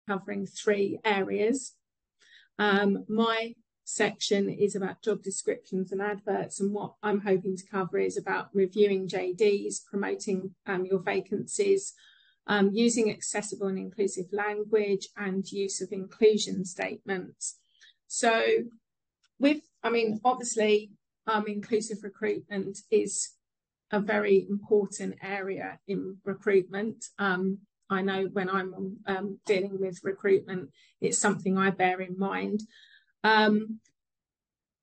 covering 3 areas. My section is about job descriptions and adverts, and what I'm hoping to cover is about reviewing JDs, promoting your vacancies, using accessible and inclusive language, and use of inclusion statements. So obviously inclusive recruitment is a very important area in recruitment. I know when I'm dealing with recruitment, it's something I bear in mind.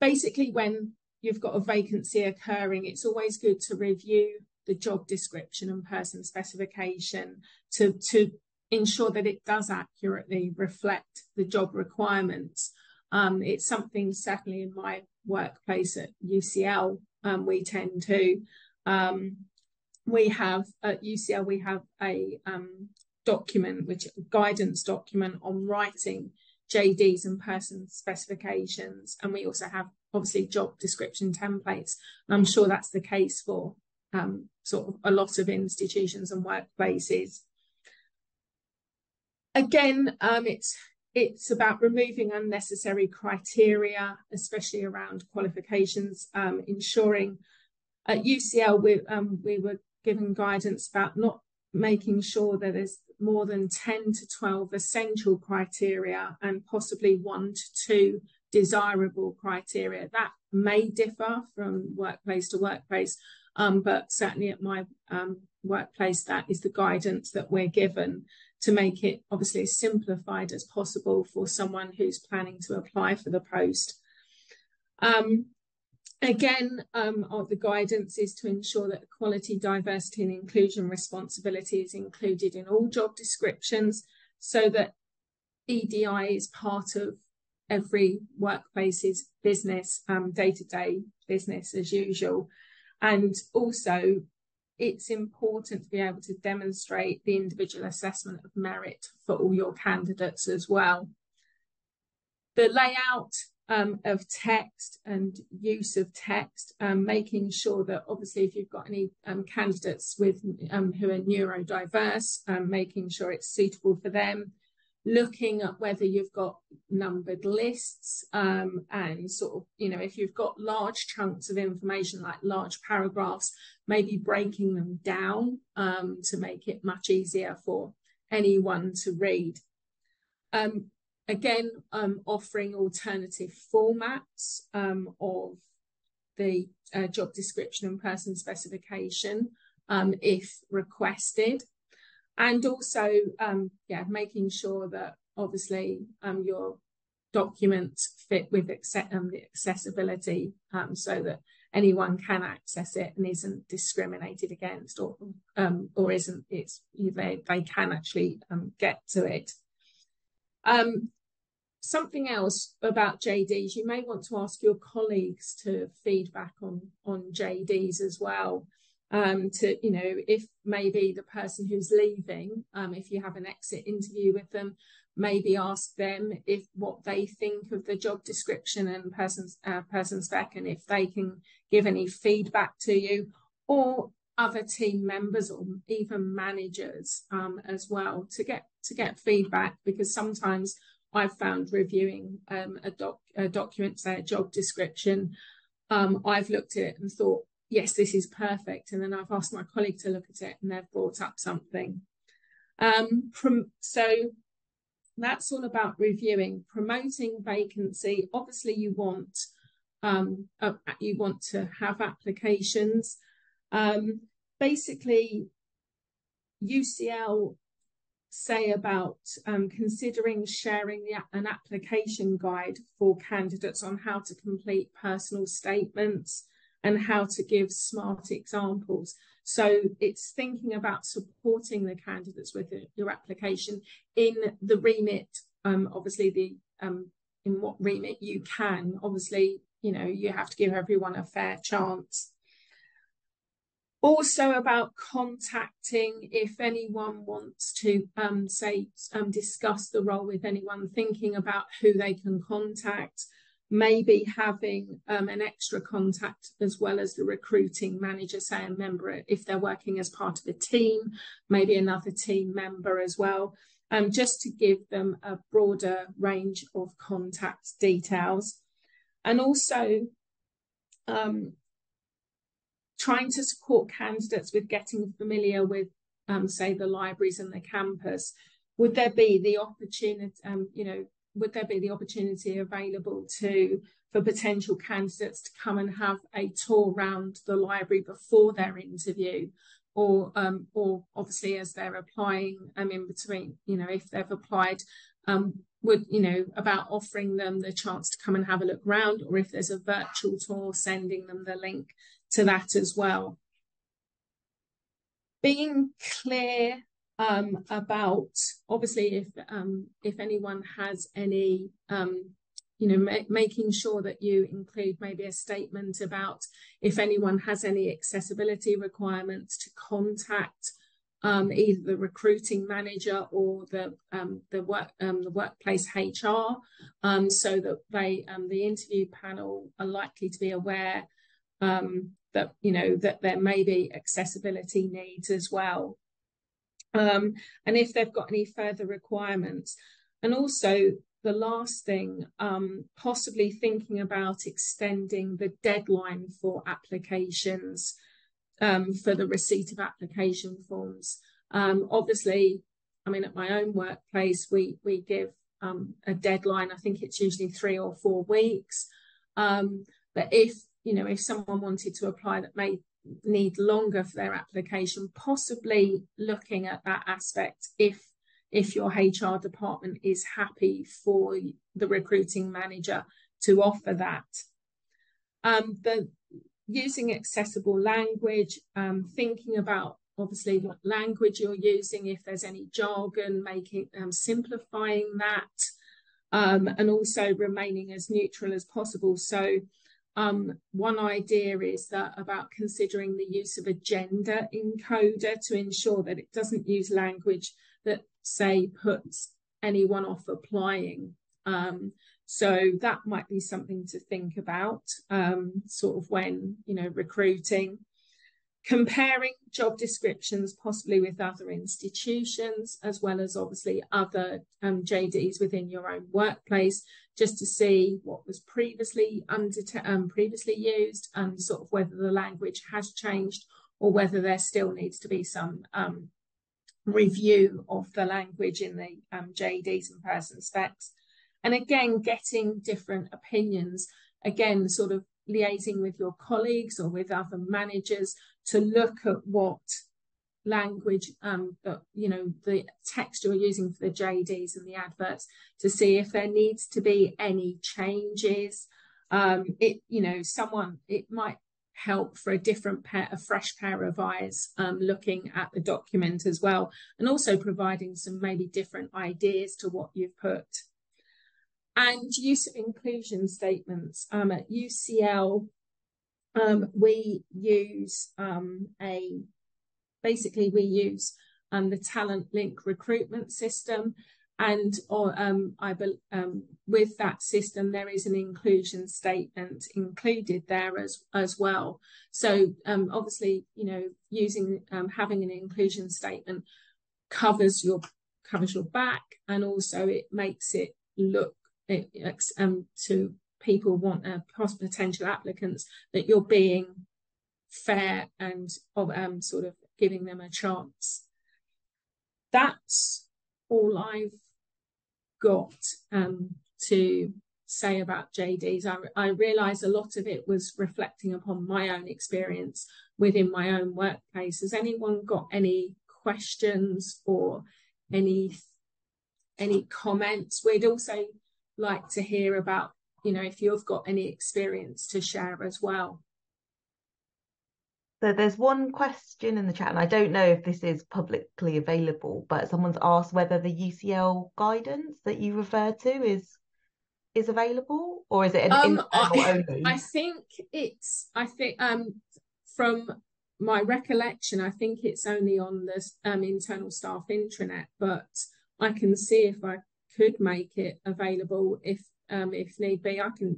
Basically, when you've got a vacancy occurring, it's always good to review the job description and person specification to ensure that it does accurately reflect the job requirements. It's something certainly in my workplace at UCL we tend to. We have at UCL a document, which guidance document on writing JDs and person specifications, and we also have obviously job description templates. And I'm sure that's the case for sort of a lot of institutions and workplaces. Again, it's about removing unnecessary criteria, especially around qualifications, ensuring at UCL we were given guidance about not making sure that there's more than 10 to 12 essential criteria and possibly 1 to 2 desirable criteria. That may differ from workplace to workplace, but certainly at my workplace, that is the guidance that we're given to make it obviously as simplified as possible for someone who's planning to apply for the post. Again, the guidance is to ensure that equality, diversity and inclusion responsibility is included in all job descriptions, so that EDI is part of every workplace's business, day-to-day business as usual. And also, it's important to be able to demonstrate the individual assessment of merit for all your candidates as well. The layout of text and use of text, making sure that obviously if you've got any candidates with who are neurodiverse, making sure it's suitable for them, looking at whether you've got numbered lists, and sort of, if you've got large chunks of information like large paragraphs, maybe breaking them down to make it much easier for anyone to read. Again, offering alternative formats of the job description and person specification if requested. And also, making sure that obviously your documents fit with the accessibility, so that anyone can access it and isn't discriminated against, or isn't, they can actually get to it. Something else about JDs, you may want to ask your colleagues to feedback on JDs as well. If maybe the person who's leaving, if you have an exit interview with them, maybe ask them what they think of the job description and person spec, and if they can give any feedback to you, or other team members or even managers as well, to get feedback, because sometimes I've found reviewing a document, say a job description, I've looked at it and thought, yes, this is perfect. And then I've asked my colleague to look at it and they've brought up something. So that's all about reviewing. Promoting vacancy. Obviously you want to have applications. Basically, UCL say about considering sharing an application guide for candidates on how to complete personal statements and how to give smart examples. So it's thinking about supporting the candidates with your application in the remit, obviously in what remit you can. Obviously, you have to give everyone a fair chance. Also about contacting, if anyone wants to discuss the role with anyone, thinking about who they can contact, maybe having an extra contact as well as the recruiting manager, say a member, if they're working as part of a team, maybe another team member as well. just to give them a broader range of contact details. And also trying to support candidates with getting familiar with, say, the libraries and the campus. Would there be the opportunity, would there be the opportunity available for potential candidates to come and have a tour around the library before their interview, or obviously as they're applying, in between, if they've applied, about offering them the chance to come and have a look around, or if there's a virtual tour, sending them the link to that as well. Being clear about, obviously, if anyone has any, making sure that you include maybe a statement about if anyone has any accessibility requirements, to contact either the recruiting manager or the workplace HR, so that the interview panel are likely to be aware that there may be accessibility needs as well. And if they've got any further requirements. And also the last thing, possibly thinking about extending the deadline for applications, for the receipt of application forms. Obviously, at my own workplace, we give a deadline. I think it's usually 3 or 4 weeks. But if someone wanted to apply that may need longer for their application, possibly looking at that aspect if your HR department is happy for the recruiting manager to offer that. The using accessible language, thinking about obviously what language you're using, if there's any jargon, simplifying that, and also remaining as neutral as possible. So one idea is that about considering the use of a gender encoder to ensure that it doesn't use language that, say, puts anyone off applying. So that might be something to think about, sort of when, recruiting. Comparing job descriptions possibly with other institutions, as well as obviously other JDs within your own workplace, just to see what was previously used, and sort of whether the language has changed, or whether there still needs to be some review of the language in the JDs and person specs. And again, getting different opinions, again, sort of liaising with your colleagues or with other managers to look at what language, the text you're using for the JDs and the adverts, to see if there needs to be any changes. It might help for a fresh pair of eyes, looking at the document as well, and also providing some maybe different ideas to what you've put. And use of inclusion statements. At UCL, we use the Talent Link recruitment system, and with that system there is an inclusion statement included there as well. So obviously, having an inclusion statement covers your back, and also it makes it look to people potential applicants that you're being fair and sort of giving them a chance. That's all I've got to say about JDs. I realise a lot of it was reflecting upon my own experience within my own workplace. Has anyone got any questions or any comments? We'd also like to hear about, if you've got any experience to share as well. So there's one question in the chat, and I don't know if this is publicly available, but someone's asked whether the UCL guidance that you refer to is available, or is it internal only? I think from my recollection, I think it's only on the internal staff intranet, but I can see if I could make it available if need be. I can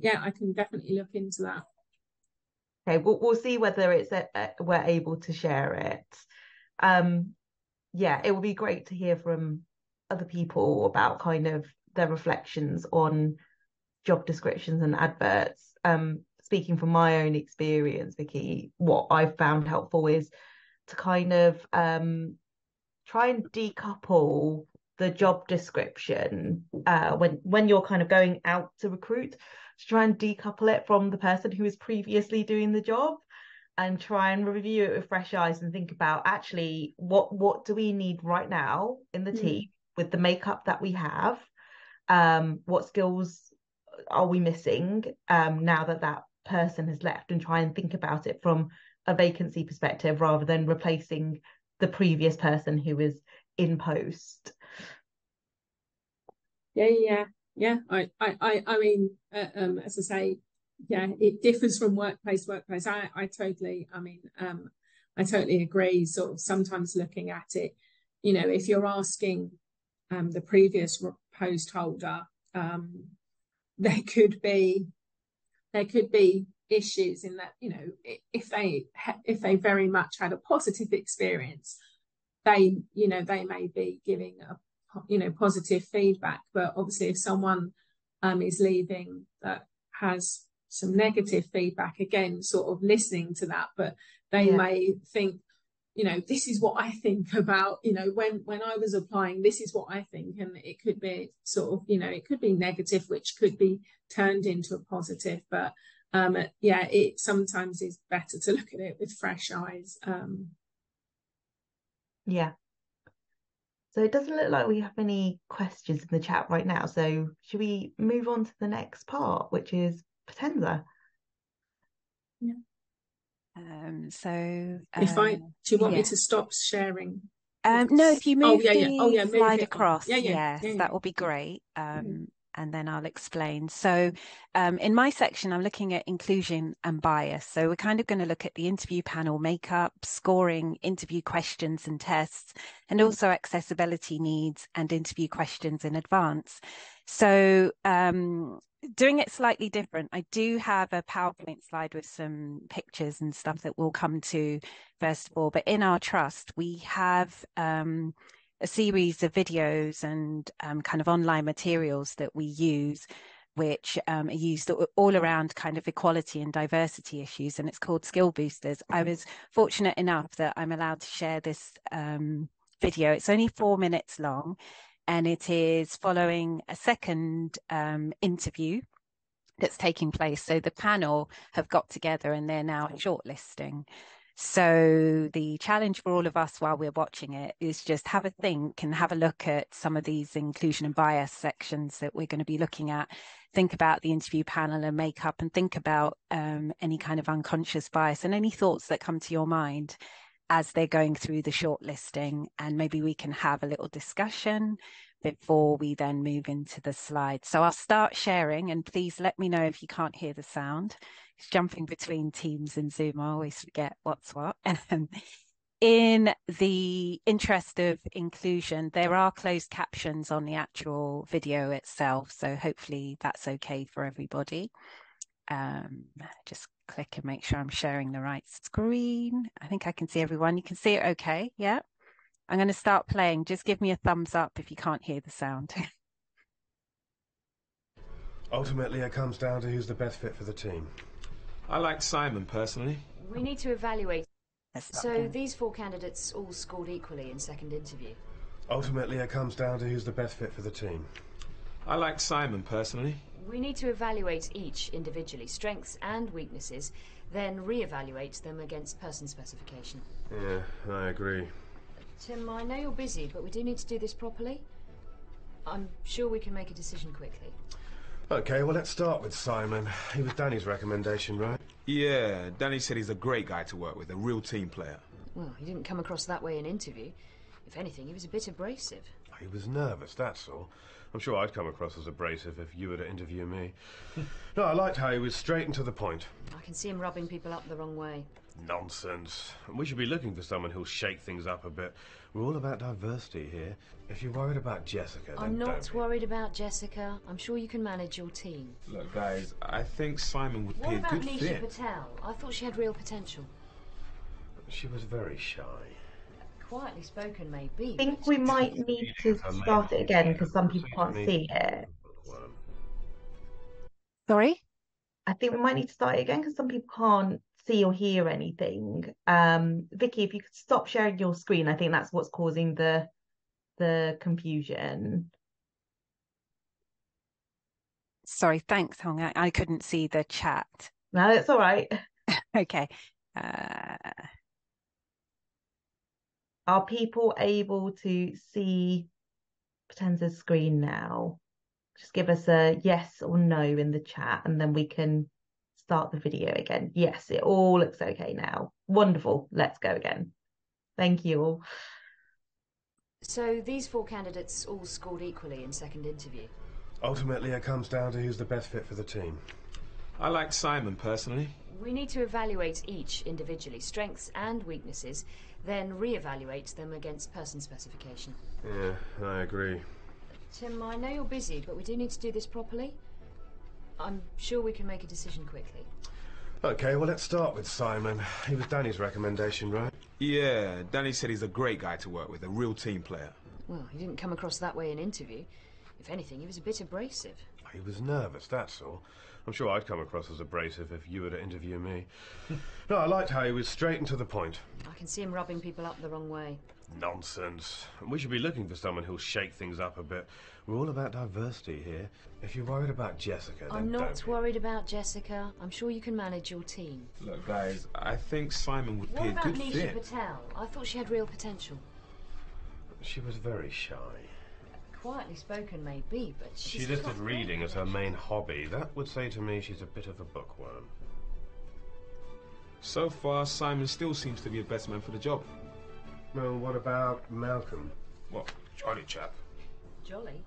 definitely look into that. Okay, we'll see whether it's we're able to share it. It would be great to hear from other people about kind of their reflections on job descriptions and adverts. Speaking from my own experience, Vicky, what I've found helpful is to kind of try and decouple the job description when you're kind of going out to recruit, to try and decouple it from the person who was previously doing the job, and try and review it with fresh eyes and think about actually what do we need right now in the team with the makeup that we have, what skills are we missing now that that person has left, and try and think about it from a vacancy perspective rather than replacing the previous person who was in post. Yeah. I mean, as I say, yeah, it differs from workplace to workplace. I totally agree. Sort of sometimes looking at it, you know, if you're asking the previous post holder, there could be issues in that, you know, if they very much had a positive experience, they may be giving positive feedback. But obviously, if someone is leaving that has some negative feedback, again, sort of listening to that, but they may think, you know, this is what I think about, you know, when I was applying, this is what I think, and it could be sort of, you know, it could be negative, which could be turned into a positive. But it sometimes is better to look at it with fresh eyes. So it doesn't look like we have any questions in the chat right now. So should we move on to the next part, which is Potenza? Yeah. Do you want me to stop sharing? No, if you move the slide across, yes, that will be great. And then I'll explain. So in my section, I'm looking at inclusion and bias. So we're kind of going to look at the interview panel makeup, scoring, interview questions and tests, and also accessibility needs and interview questions in advance. So doing it slightly different, I do have a PowerPoint slide with some pictures and stuff that we'll come to first of all. But in our trust, we have a series of videos and kind of online materials that we use, which are used all around kind of equality and diversity issues, and it's called Skill Boosters. I was fortunate enough that I'm allowed to share this video. It's only 4 minutes long, and it is following a second interview that's taking place. So the panel have got together and they're now shortlisting. So the challenge for all of us while we're watching it is just have a think and have a look at some of these inclusion and bias sections that we're going to be looking at. Think about the interview panel and makeup, and think about any kind of unconscious bias and any thoughts that come to your mind as they're going through the shortlisting. And maybe we can have a little discussion before we then move into the slides. So I'll start sharing, and please let me know if you can't hear the sound. It's jumping between Teams and Zoom. I always forget what's what. In the interest of inclusion, there are closed captions on the actual video itself, so hopefully that's okay for everybody. Just click and make sure I'm sharing the right screen. I think I can see everyone. You can see it okay? Yeah? I'm going to start playing. Just give me a thumbs up if you can't hear the sound. Ultimately, it comes down to who's the best fit for the team. I like Simon, personally. We need to evaluate. So these 4 candidates all scored equally in second interview? Ultimately, it comes down to who's the best fit for the team. I like Simon, personally. We need to evaluate each individually, strengths and weaknesses, then re-evaluate them against person specification. Yeah, I agree. Tim, I know you're busy, but we do need to do this properly. I'm sure we can make a decision quickly. Okay, well, let's start with Simon. He was Danny's recommendation, right? Yeah, Danny said he's a great guy to work with, a real team player. Well, he didn't come across that way in interview. If anything, he was a bit abrasive. He was nervous, that's all. I'm sure I'd come across as abrasive if you were to interview me. No, I liked how he was straight and to the point. I can see him rubbing people up the wrong way. Nonsense. We should be looking for someone who'll shake things up a bit. We're all about diversity here. If you're worried about Jessica, then I'm not worried about Jessica. I'm sure you can manage your team. Look, guys, I think Simon would be a good fit. What about Nisha Patel? I thought she had real potential. She was very shy. Quietly spoken, maybe. I think we might need to start it again because some people can't see it. Sorry? I think we might need to start it again because some people can't see or hear anything. Vicky, if you could stop sharing your screen, I think that's what's causing the confusion. Sorry, thanks, Hong. I couldn't see the chat. No, it's all right. Okay. Are people able to see Potenza's screen now? Just give us a yes or no in the chat and then we can start the video again. Yes, it all looks okay now. Wonderful. Let's go again. Thank you all. So these 4 candidates all scored equally in second interview? Ultimately, it comes down to who's the best fit for the team. I like Simon, personally. We need to evaluate each individually, strengths and weaknesses, then re-evaluate them against person specification. Yeah, I agree. Tim, I know you're busy, but we do need to do this properly. I'm sure we can make a decision quickly. Okay, well, let's start with Simon. He was Danny's recommendation, right? Yeah, Danny said he's a great guy to work with, a real team player. Well, he didn't come across that way in interview. If anything, he was a bit abrasive. He was nervous, that's all. I'm sure I'd come across as abrasive if you were to interview me. No, I liked how he was straight and to the point. I can see him rubbing people up the wrong way. Nonsense. We should be looking for someone who'll shake things up a bit. We're all about diversity here. If you're worried about Jessica, then I'm not don't be. worried about Jessica. I'm sure you can manage your team. Look, guys, I think Simon would be a good Nisha fit. Patel? I thought she had real potential. She was very shy. Quietly spoken, maybe, but she's She listed got reading great as her main hobby. That would say to me she's a bit of a bookworm. So far, Simon still seems to be a best man for the job. Well, what about Malcolm? What, jolly chap? Jolly.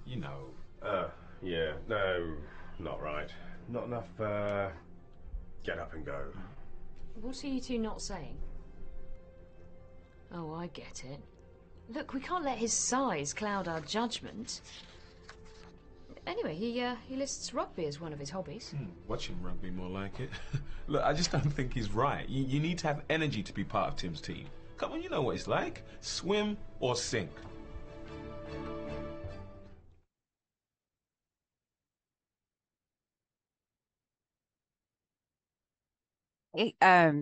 You know. Yeah, no, not right. Not enough, get up and go. What are you two not saying? Oh, I get it. Look, we can't let his size cloud our judgment. Anyway, he lists rugby as one of his hobbies. Watching rugby, more like it. Look, I just don't think he's right. You need to have energy to be part of Tim's team. Come on, you know what it's like. Swim or sink.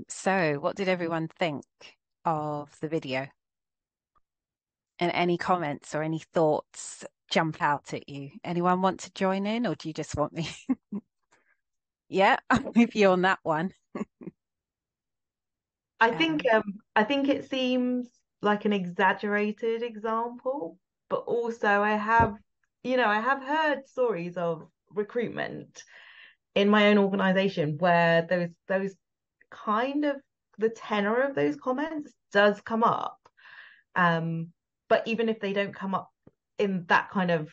So what did everyone think of the video? And any comments or any thoughts jump out at you? Anyone want to join in, or do you just want me? Yeah, I'm with you on that one. I think it seems like an exaggerated example, but also I have heard stories of recruitment in my own organization where those kind of the tenor of those comments does come up. But even if they don't come up in that kind of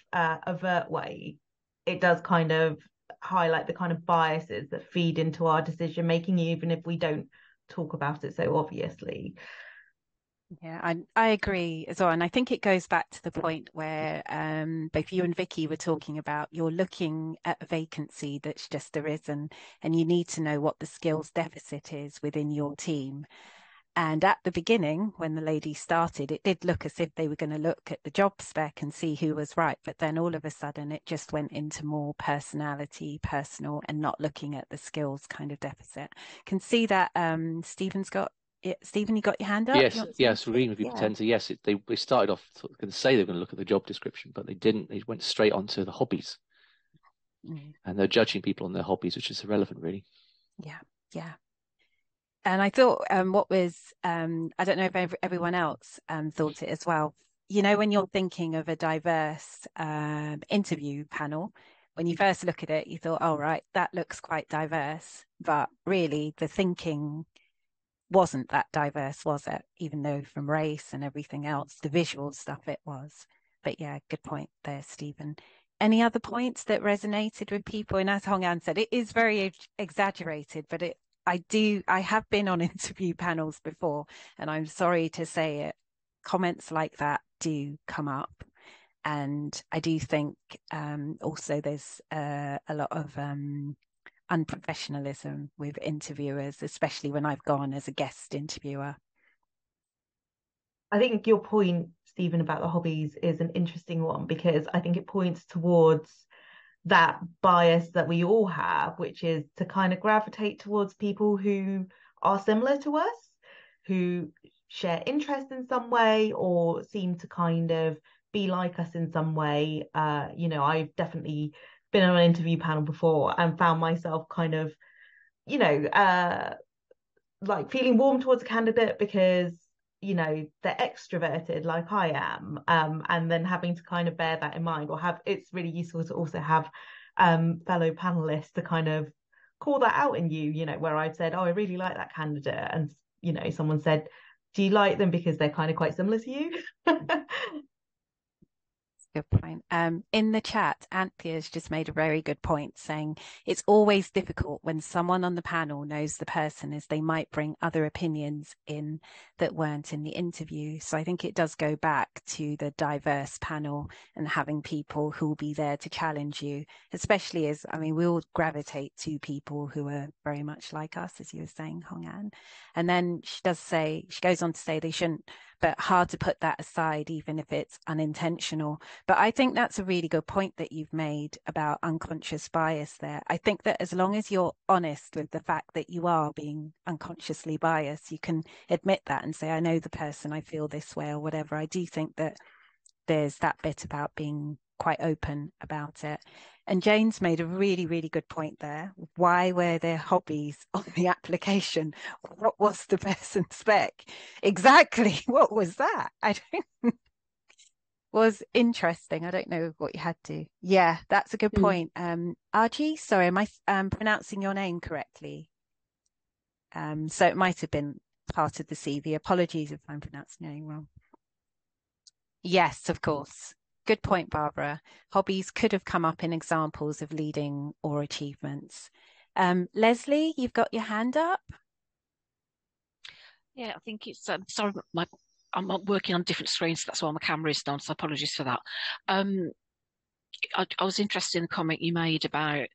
overt way, it does kind of highlight the kind of biases that feed into our decision making, even if we don't talk about it so obviously. Yeah, I agree as well. And I think it goes back to the point where both you and Vicky were talking about you're looking at a vacancy that's just arisen and you need to know what the skills deficit is within your team. And at the beginning, when the lady started, it did look as if they were going to look at the job spec and see who was right. But then all of a sudden, it just went into more personality, personal, and not looking at the skills kind of deficit. Can see that Stephen's got it. Stephen, you got your hand up? Yes, agreeing with you, Potenza. Yes, they say they were going to look at the job description, but they didn't. They went straight onto the hobbies. And they're judging people on their hobbies, which is irrelevant, really. Yeah. And I thought what was, I don't know if everyone else thought it as well. You know, when you're thinking of a diverse interview panel, when you first look at it, you thought, oh, right, that looks quite diverse. But really, the thinking wasn't that diverse, was it? Even though from race and everything else, the visual stuff it was. But yeah, good point there, Stephen. Any other points that resonated with people? And as Hong An said, it is very exaggerated, but I have been on interview panels before, and I'm sorry to say it, comments like that do come up. And I do think also there's a lot of unprofessionalism with interviewers, especially when I've gone as a guest interviewer. I think your point, Stephen, about the hobbies is an interesting one, because I think it points towards that bias that we all have, which is to kind of gravitate towards people who are similar to us, who share interest in some way or seem to kind of be like us in some way. I've definitely been on an interview panel before and found myself kind of, like feeling warm towards a candidate because they're extroverted like I am, and then having to kind of bear that in mind, or have, it's really useful to also have fellow panelists to kind of call that out in you, where I've said, oh, I really like that candidate, and someone said, do you like them because they're kind of quite similar to you? Good point. In the chat, Anthea's just made a very good point, saying it's always difficult when someone on the panel knows the person, as they might bring other opinions in that weren't in the interview. So I think it does go back to the diverse panel and having people who will be there to challenge you, especially as, I mean, we all gravitate to people who are very much like us, as you were saying, Hong An. And then she goes on to say they shouldn't, but hard to put that aside, even if it's unintentional. But I think that's a really good point that you've made about unconscious bias there. I think that as long as you're honest with the fact that you are being unconsciously biased, you can admit that and say, I know the person, I feel this way or whatever. I do think that there's that bit about being quite open about it. And Jane's made a really, really good point there. Why were their hobbies on the application? What was the person's spec? Exactly. What was that? I don't was interesting. I don't know what you had to. Yeah, that's a good point. Archie, sorry, am I pronouncing your name correctly? So it might have been part of the CV. Apologies if I'm pronouncing your name wrong. Yes, of course. Good point, Barbara. Hobbies could have come up in examples of leading or achievements. Leslie, you've got your hand up. Yeah, I think it's sorry, I'm working on different screens, so that's why my camera is on, so apologies for that. I was interested in the comment you made about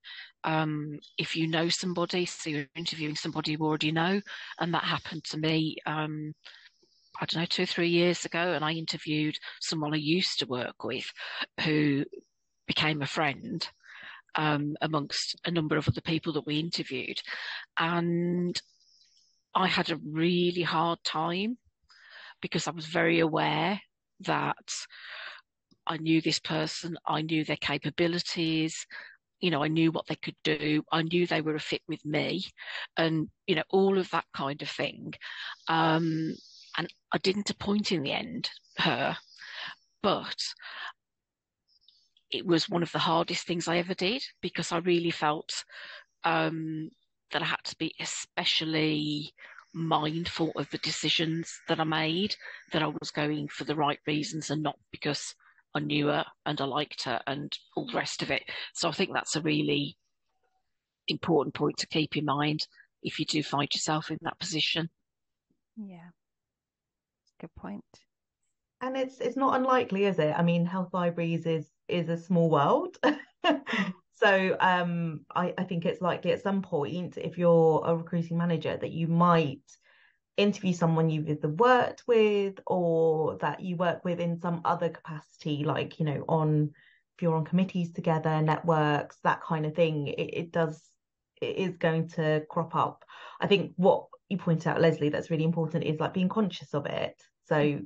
if you know somebody, so you're interviewing somebody you already know, and that happened to me I don't know, 2 or 3 years ago, and I interviewed someone I used to work with who became a friend amongst a number of other people that we interviewed. And I had a really hard time because I was very aware that I knew this person, I knew their capabilities, I knew what they could do, I knew they were a fit with me, and, all of that kind of thing. And I didn't appoint in the end her, but it was one of the hardest things I ever did, because I really felt that I had to be especially mindful of the decisions that I made, that I was going for the right reasons and not because I knew her and I liked her and all the rest of it. So I think that's a really important point to keep in mind if you do find yourself in that position. Yeah. Good point. And it's not unlikely, is it? I mean, health libraries is a small world. So I think it's likely at some point, if you're a recruiting manager, that you might interview someone you've either worked with or that you work with in some other capacity, like, if you're on committees together, networks, that kind of thing. It is going to crop up. I think what you point out, Leslie, that's really important is like being conscious of it. So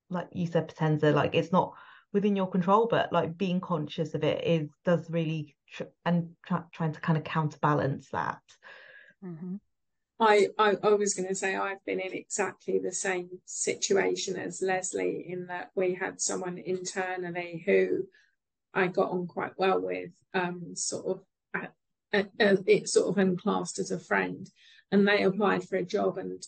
like you said, Potenza, like it's not within your control, but like being conscious of it does really trying to kind of counterbalance that. Mm-hmm. I was going to say I've been in exactly the same situation as Leslie, in that we had someone internally who I got on quite well with, it's sort of unclassed as a friend, and they applied for a job, and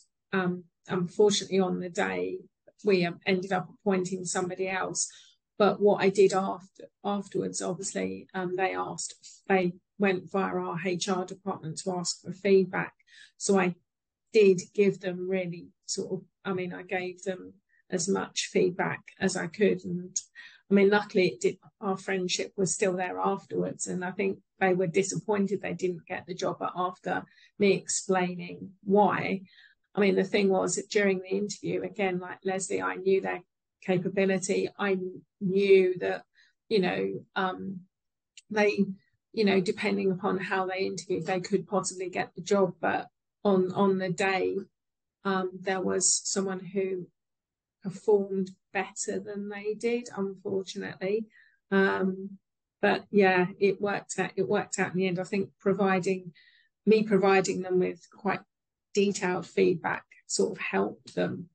unfortunately on the day we ended up appointing somebody else. But what I did afterwards, obviously, they went via our HR department to ask for feedback. So I did give them really I gave them as much feedback as I could. And I mean, luckily our friendship was still there afterwards. And I think they were disappointed they didn't get the job, but after me explaining why, I mean, the thing was that during the interview, again, like Leslie, I knew their capability. I knew that, they, depending upon how they interviewed, they could possibly get the job. But on the day, there was someone who performed better than they did, unfortunately. But yeah, it worked out in the end. I think providing them with quite detailed feedback sort of helped them.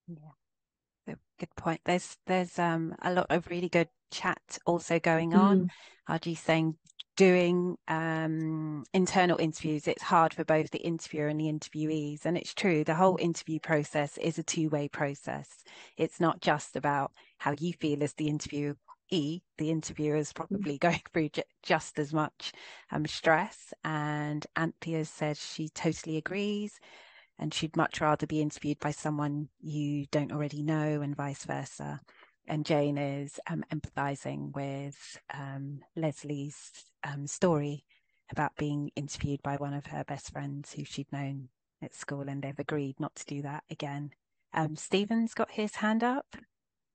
Yeah, good point. There's a lot of really good chat also going on. RG saying doing internal interviews, it's hard for both the interviewer and the interviewees, and it's true. The whole interview process is a two-way process. It's not just about how you feel as the interviewee. The interviewer is probably going through just as much stress. And Anthea says she totally agrees, and she'd much rather be interviewed by someone you don't already know, and vice versa. And Jane is empathizing with Leslie's story about being interviewed by one of her best friends who she'd known at school, and they've agreed not to do that again. Stephen's got his hand up.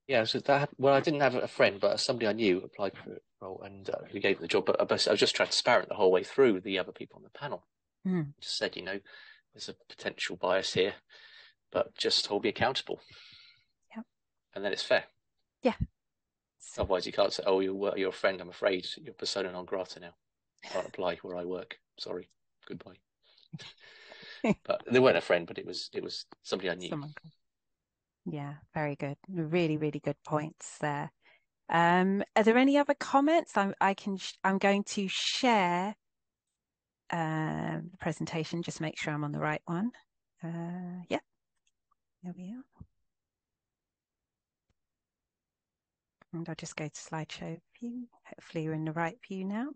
Yeah, so I didn't have a friend, but somebody I knew applied for a role and who gave the job. But I was just transparent the whole way through the other people on the panel. Just said, there's a potential bias here, but just hold me accountable. Yeah. And then it's fair. Yeah. Otherwise, you can't say, "Oh, you're a friend. I'm afraid you're persona non grata now. Can't apply where I work. Sorry, goodbye." But they weren't a friend, but it was somebody I knew. Yeah, very good. Really, really good points there. Are there any other comments? I'm going to share the presentation. Just make sure I'm on the right one. Yeah, there we are. And I'll just go to slideshow view. Hopefully you're in the right view now.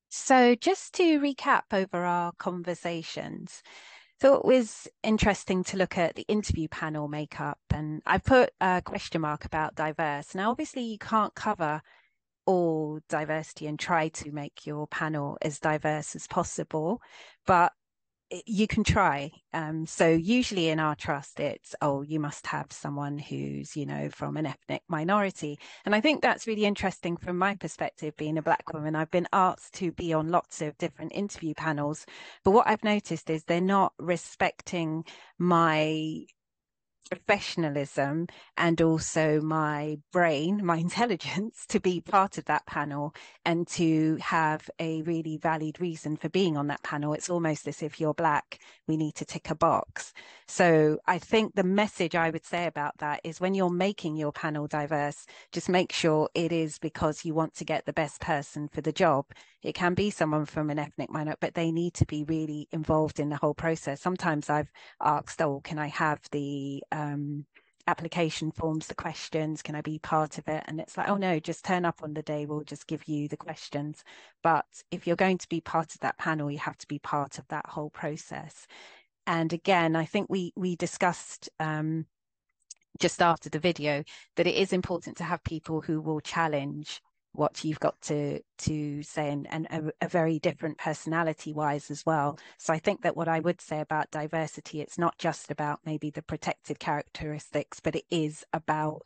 So just to recap over our conversations, thought it was interesting to look at the interview panel makeup, and I put a question mark about diverse. Now, obviously you can't cover all diversity and try to make your panel as diverse as possible, but you can try. So usually in our trust, it's, you must have someone who's, from an ethnic minority. And I think that's really interesting from my perspective, being a Black woman. I've been asked to be on lots of different interview panels, but what I've noticed is they're not respecting my professionalism and also my brain, my intelligence, to be part of that panel and to have a really valid reason for being on that panel. It's almost as if you're Black, we need to tick a box. So I think the message I would say about that is, when you're making your panel diverse, just make sure it is because you want to get the best person for the job. It can be someone from an ethnic minority, but they need to be really involved in the whole process. Sometimes I've asked, can I have the application forms, the questions, can I be part of it? And it's like, no, just turn up on the day, we'll just give you the questions. But if you're going to be part of that panel, you have to be part of that whole process. And again, I think we discussed just after the video that it is important to have people who will challenge what you've got to say, and a very different personality wise as well. So I think that what I would say about diversity, it's not just about maybe the protected characteristics, but it is about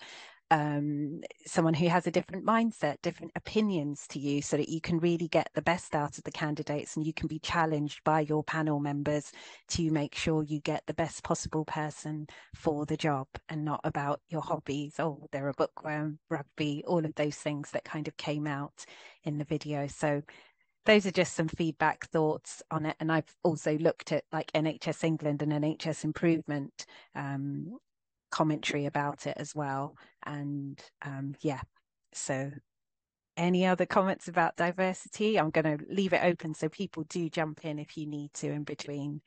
someone who has a different mindset, different opinions to you, so that you can really get the best out of the candidates, and you can be challenged by your panel members to make sure you get the best possible person for the job, and not about your hobbies. They're a bookworm, rugby, all of those things that kind of came out in the video. So those are just some feedback thoughts on it. And I've also looked at like NHS England and NHS Improvement commentary about it as well. And so any other comments about diversity? I'm going to leave it open so people do jump in if you need to in between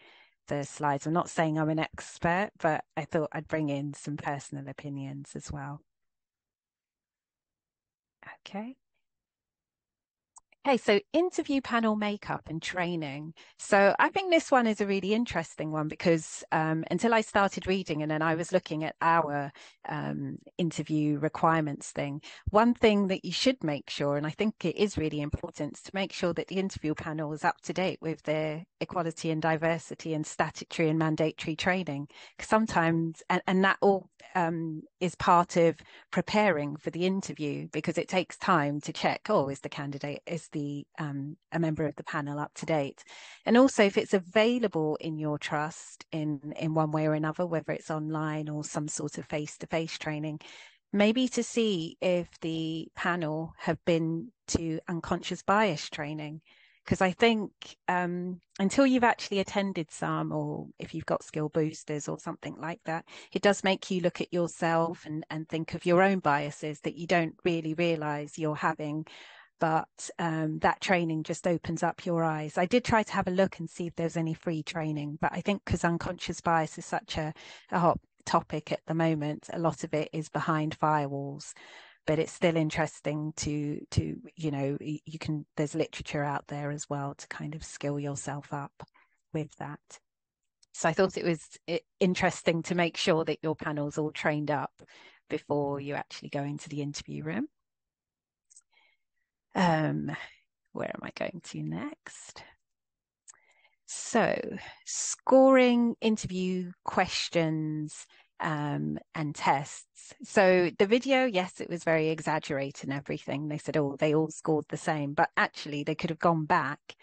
the slides. I'm not saying I'm an expert, but I thought I'd bring in some personal opinions as well. Okay. Okay, so interview panel makeup and training. So I think this one is a really interesting one because until I started reading and then I was looking at our interview requirements thing, one thing that you should make sure, and I think it is really important, is to make sure that the interview panel is up to date with their equality and diversity and statutory and mandatory training. Because sometimes, and that all is part of preparing for the interview, because it takes time to check, oh, is the candidate, is the a member of the panel up to date? And also if it's available in your trust in one way or another, whether it's online or some sort of face-to-face training, maybe to see if the panel have been to unconscious bias training. Because I think until you've actually attended some, or if you've got skill boosters or something like that, it does make you look at yourself and think of your own biases that you don't really realize you're having. But that training just opens up your eyes. I did try to have a look and see if there's any free training, but I think because unconscious bias is such a hot topic at the moment, a lot of it is behind firewalls. But it's still interesting to you know, you can, there's literature out there as well to kind of skill yourself up with that. So I thought it was interesting to make sure that your panel's all trained up before you actually go into the interview room. Where am I going to next? So scoring interview questions and tests. So the video, yes, it was very exaggerated and everything. They said, oh, they all scored the same, but actually they could have gone back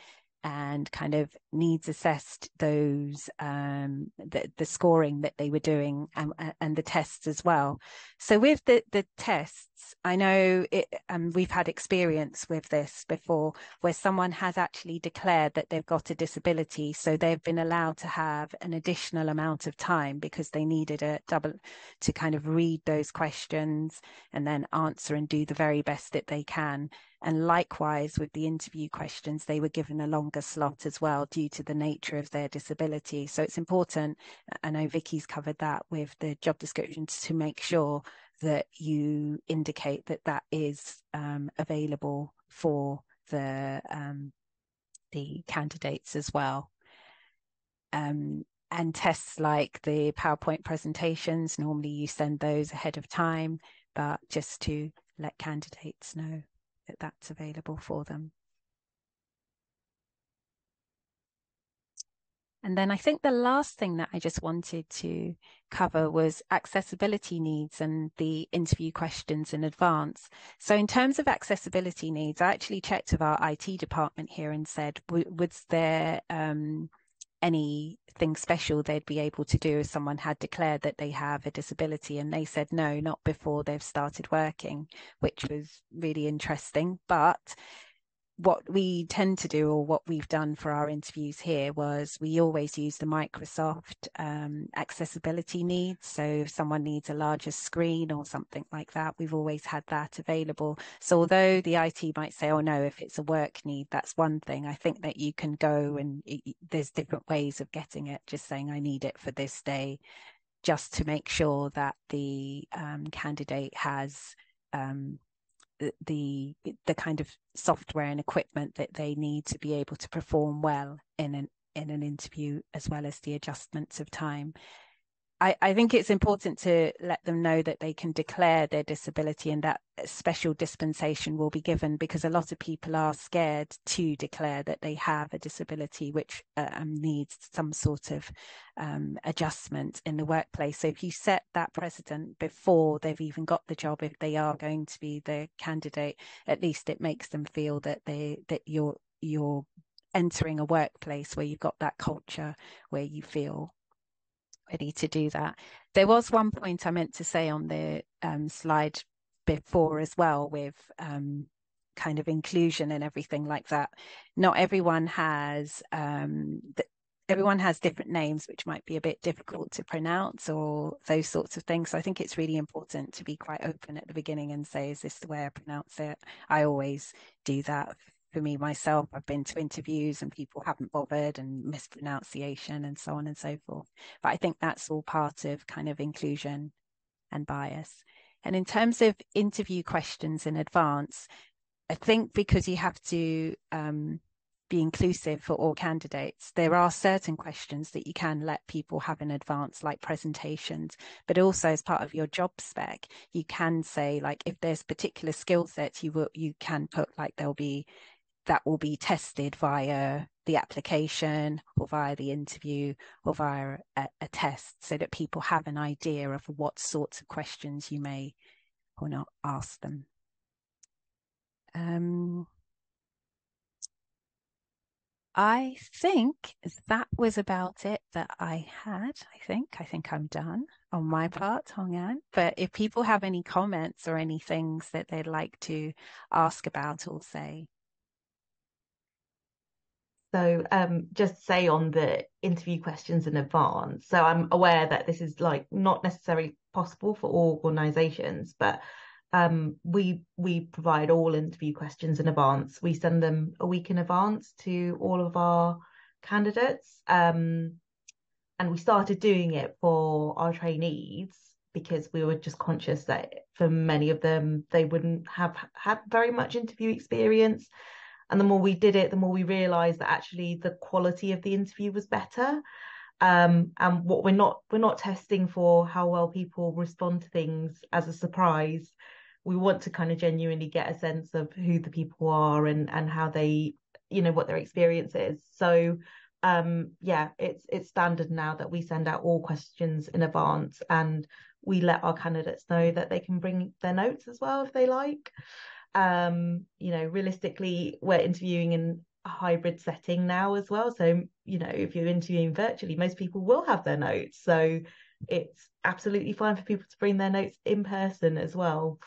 and kind of needs assessed those the scoring that they were doing and the tests as well. So with the tests, I know it, we've had experience with this before where someone has actually declared that they've got a disability, so they've been allowed to have an additional amount of time because they needed a double to kind of read those questions and then answer and do the very best that they can. And likewise with the interview questions, they were given a longer slot as well due to the nature of their disability. So it's important, I know Vicky's covered that with the job descriptions, to make sure that you indicate that that is available for the candidates as well. And tests like the PowerPoint presentations, normally you send those ahead of time, but just to let candidates know that that's available for them. And then I think the last thing that I just wanted to cover was accessibility needs and the interview questions in advance. So in terms of accessibility needs, I actually checked with our IT department here and said, was there anything special they'd be able to do if someone had declared that they have a disability? And they said no, not before they've started working, which was really interesting. But what we tend to do, or what we've done for our interviews here, was we always use the Microsoft accessibility needs. So if someone needs a larger screen or something like that, we've always had that available. So although the IT might say, oh no, if it's a work need, that's one thing, I think that you can go and there's different ways of getting it, just saying I need it for this day, just to make sure that the candidate has the kind of software and equipment that they need to be able to perform well in an interview, as well as the adjustments of time. I think it's important to let them know that they can declare their disability and that special dispensation will be given, because a lot of people are scared to declare that they have a disability which needs some sort of adjustment in the workplace. So if you set that precedent before they've even got the job, if they are going to be the candidate, at least it makes them feel that you're entering a workplace where you've got that culture where you feel ready to do that. There was one point I meant to say on the slide before as well, with kind of inclusion and everything like that. Not everyone has everyone has different names which might be a bit difficult to pronounce, or those sorts of things. So I think it's really important to be quite open at the beginning and say, is this the way I pronounce it? I always do that. For me, myself, I've been to interviews and people haven't bothered, and mispronunciation and so on and so forth. But I think that's all part of kind of inclusion and bias. And in terms of interview questions in advance, I think because you have to be inclusive for all candidates, there are certain questions that you can let people have in advance, like presentations, but also as part of your job spec, you can say, like, if there's particular skill sets, you can put, like, that will be tested via the application or via the interview or via a test, so that people have an idea of what sorts of questions you may or not ask them. I think that was about it that I had. I think I'm done on my part, Hong An. But if people have any comments or any things that they'd like to ask about or say. So just say on the interview questions in advance. So I'm aware that this is like not necessarily possible for all organisations, but we provide all interview questions in advance. We send them a week in advance to all of our candidates. And we started doing it for our trainees because we were just conscious that for many of them, they wouldn't have had very much interview experience. And the more we did it, the more we realised that actually the quality of the interview was better. And what we're not testing for how well people respond to things as a surprise. We want to kind of genuinely get a sense of who the people are and how they, what their experience is. So yeah, it's standard now that we send out all questions in advance, and we let our candidates know that they can bring their notes as well if they like. Realistically, we're interviewing in a hybrid setting now as well. So, if you're interviewing virtually, most people will have their notes. So it's absolutely fine for people to bring their notes in person as well.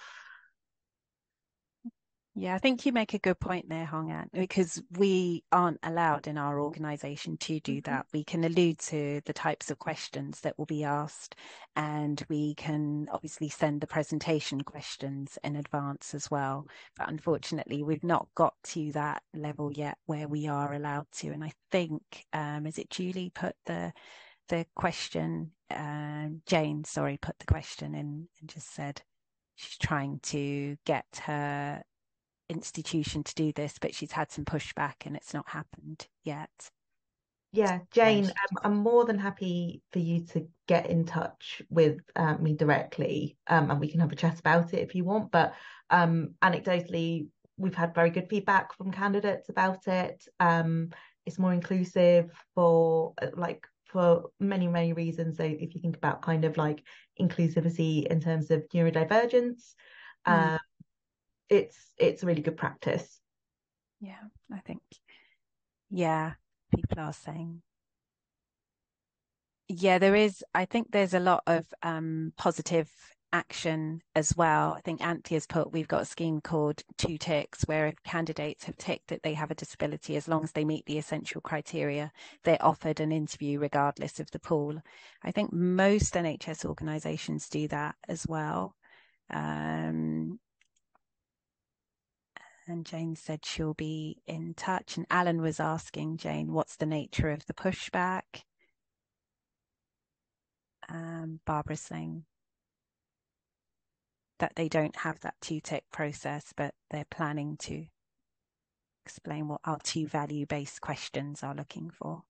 Yeah, I think you make a good point there, Hong An, because we aren't allowed in our organisation to do that. We can allude to the types of questions that will be asked, and we can obviously send the presentation questions in advance as well. But unfortunately, we've not got to that level yet where we are allowed to. And I think, is it Julie put the question, Jane, sorry, put the question in and just said she's trying to get her institution to do this, but she's had some pushback and it's not happened yet. Yeah, Jane, I'm more than happy for you to get in touch with me directly, and we can have a chat about it if you want. But anecdotally, we've had very good feedback from candidates about it. It's more inclusive for many, many reasons. So if you think about kind of like inclusivity in terms of neurodivergence, it's a really good practice. Yeah, I think. Yeah, people are saying. Yeah, I think there's a lot of positive action as well. I think Anthea's put, we've got a scheme called 2 ticks, where if candidates have ticked that they have a disability, as long as they meet the essential criteria, they're offered an interview regardless of the pool. I think most NHS organisations do that as well. And Jane said she'll be in touch. And Alan was asking Jane, what's the nature of the pushback? Barbara's saying that they don't have that 2-tick process, but they're planning to explain what our 2 value-based questions are looking for.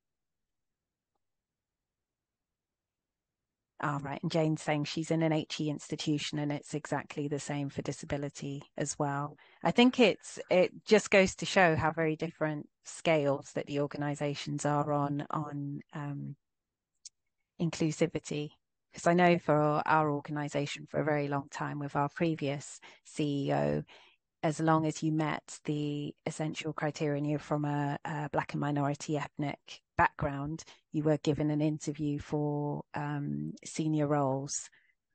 Oh, right. And Jane's saying she's in an HE institution and it's exactly the same for disability as well. I think it just goes to show how very different scales that the organisations are on inclusivity. Because I know for our organisation for a very long time with our previous CEO, as long as you met the essential criteria and you're from a Black and minority ethnic background, you were given an interview for senior roles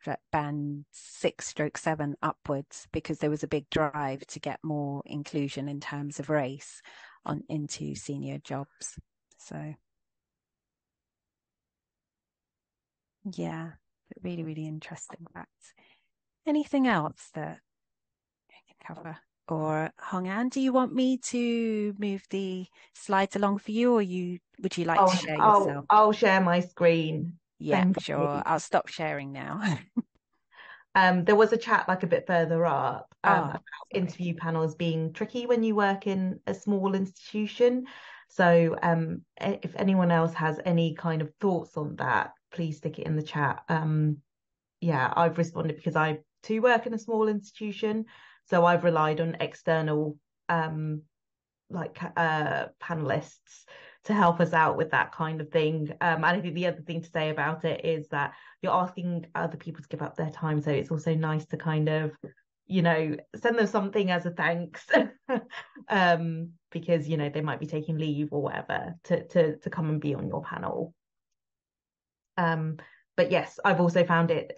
at band 6/7 upwards, because there was a big drive to get more inclusion in terms of race into senior jobs. So yeah, really, really interesting facts. Anything else that I can cover? Or Hong An, do you want me to move the slides along for you, or would you like to share yourself? I'll share my screen. Yeah, sure. I'll stop sharing now. There was a chat like a bit further up about interview panels being tricky when you work in a small institution. So if anyone else has any kind of thoughts on that, please stick it in the chat. Yeah, I've responded because I too work in a small institution, so I've relied on external panelists to help us out with that kind of thing. And I think the other thing to say about it is that you're asking other people to give up their time, so it's also nice to kind of, you know, send them something as a thanks, because, you know, they might be taking leave or whatever to come and be on your panel. But yes, I've also found it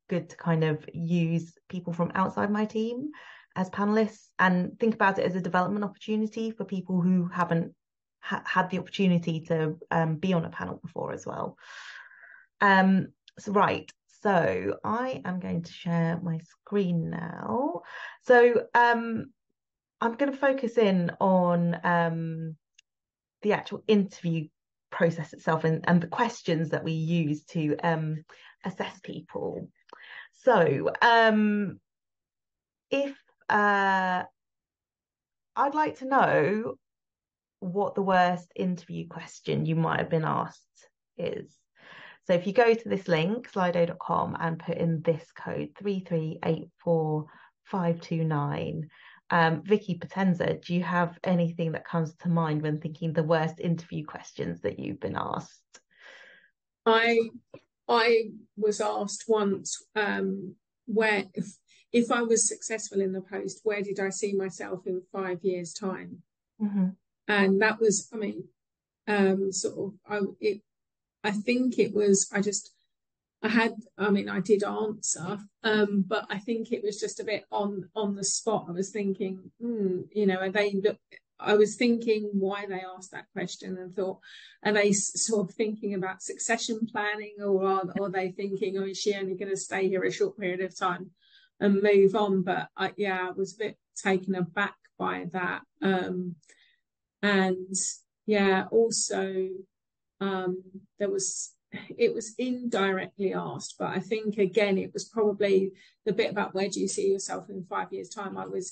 good to kind of use people from outside my team as panelists and think about it as a development opportunity for people who haven't had the opportunity to be on a panel before as well. So I am going to share my screen now. So I'm going to focus in on the actual interview process itself and the questions that we use to assess people. So if I'd like to know what the worst interview question you might have been asked is. So if you go to this link, slido.com, and put in this code 3384529, Vicky Potenza, do you have anything that comes to mind when thinking the worst interview questions that you've been asked? I was asked once where if I was successful in the post, where did I see myself in 5 years' time? Mm-hmm. And that was, I mean, I think it was, I did answer, but I think it was just a bit on the spot. I was thinking, you know, I was thinking why they asked that question and thought, are they sort of thinking about succession planning, or are they thinking, oh, is she only going to stay here a short period of time and move on? But I was a bit taken aback by that. And yeah, also it was indirectly asked, but I think again it was probably the bit about where do you see yourself in 5 years' time. I was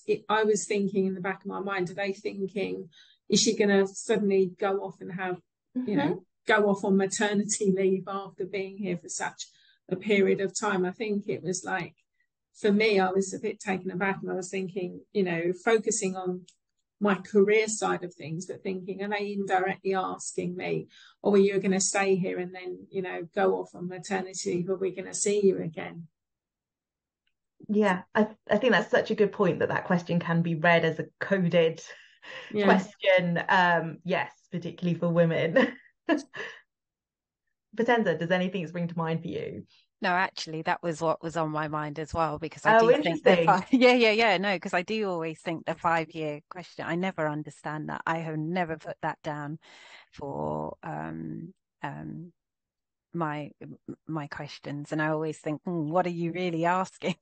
thinking in the back of my mind, are they thinking, is she going to suddenly go off and have, you know, go off on maternity leave after being here for such a period of time? I think it was like, for me, I was a bit taken aback, and I was thinking, you know, focusing on my career side of things, but thinking, are they indirectly asking me, or are you going to stay here and then, you know, go off on maternity leave? Are we going to see you again? Yeah, I think that's such a good point, that question can be read as a coded question. Yes, particularly for women. Potenza, does anything spring to mind for you? No, actually, that was what was on my mind as well, because I do think because I do always think the 5-year question. I never understand that. I have never put that down for my questions, and I always think, what are you really asking?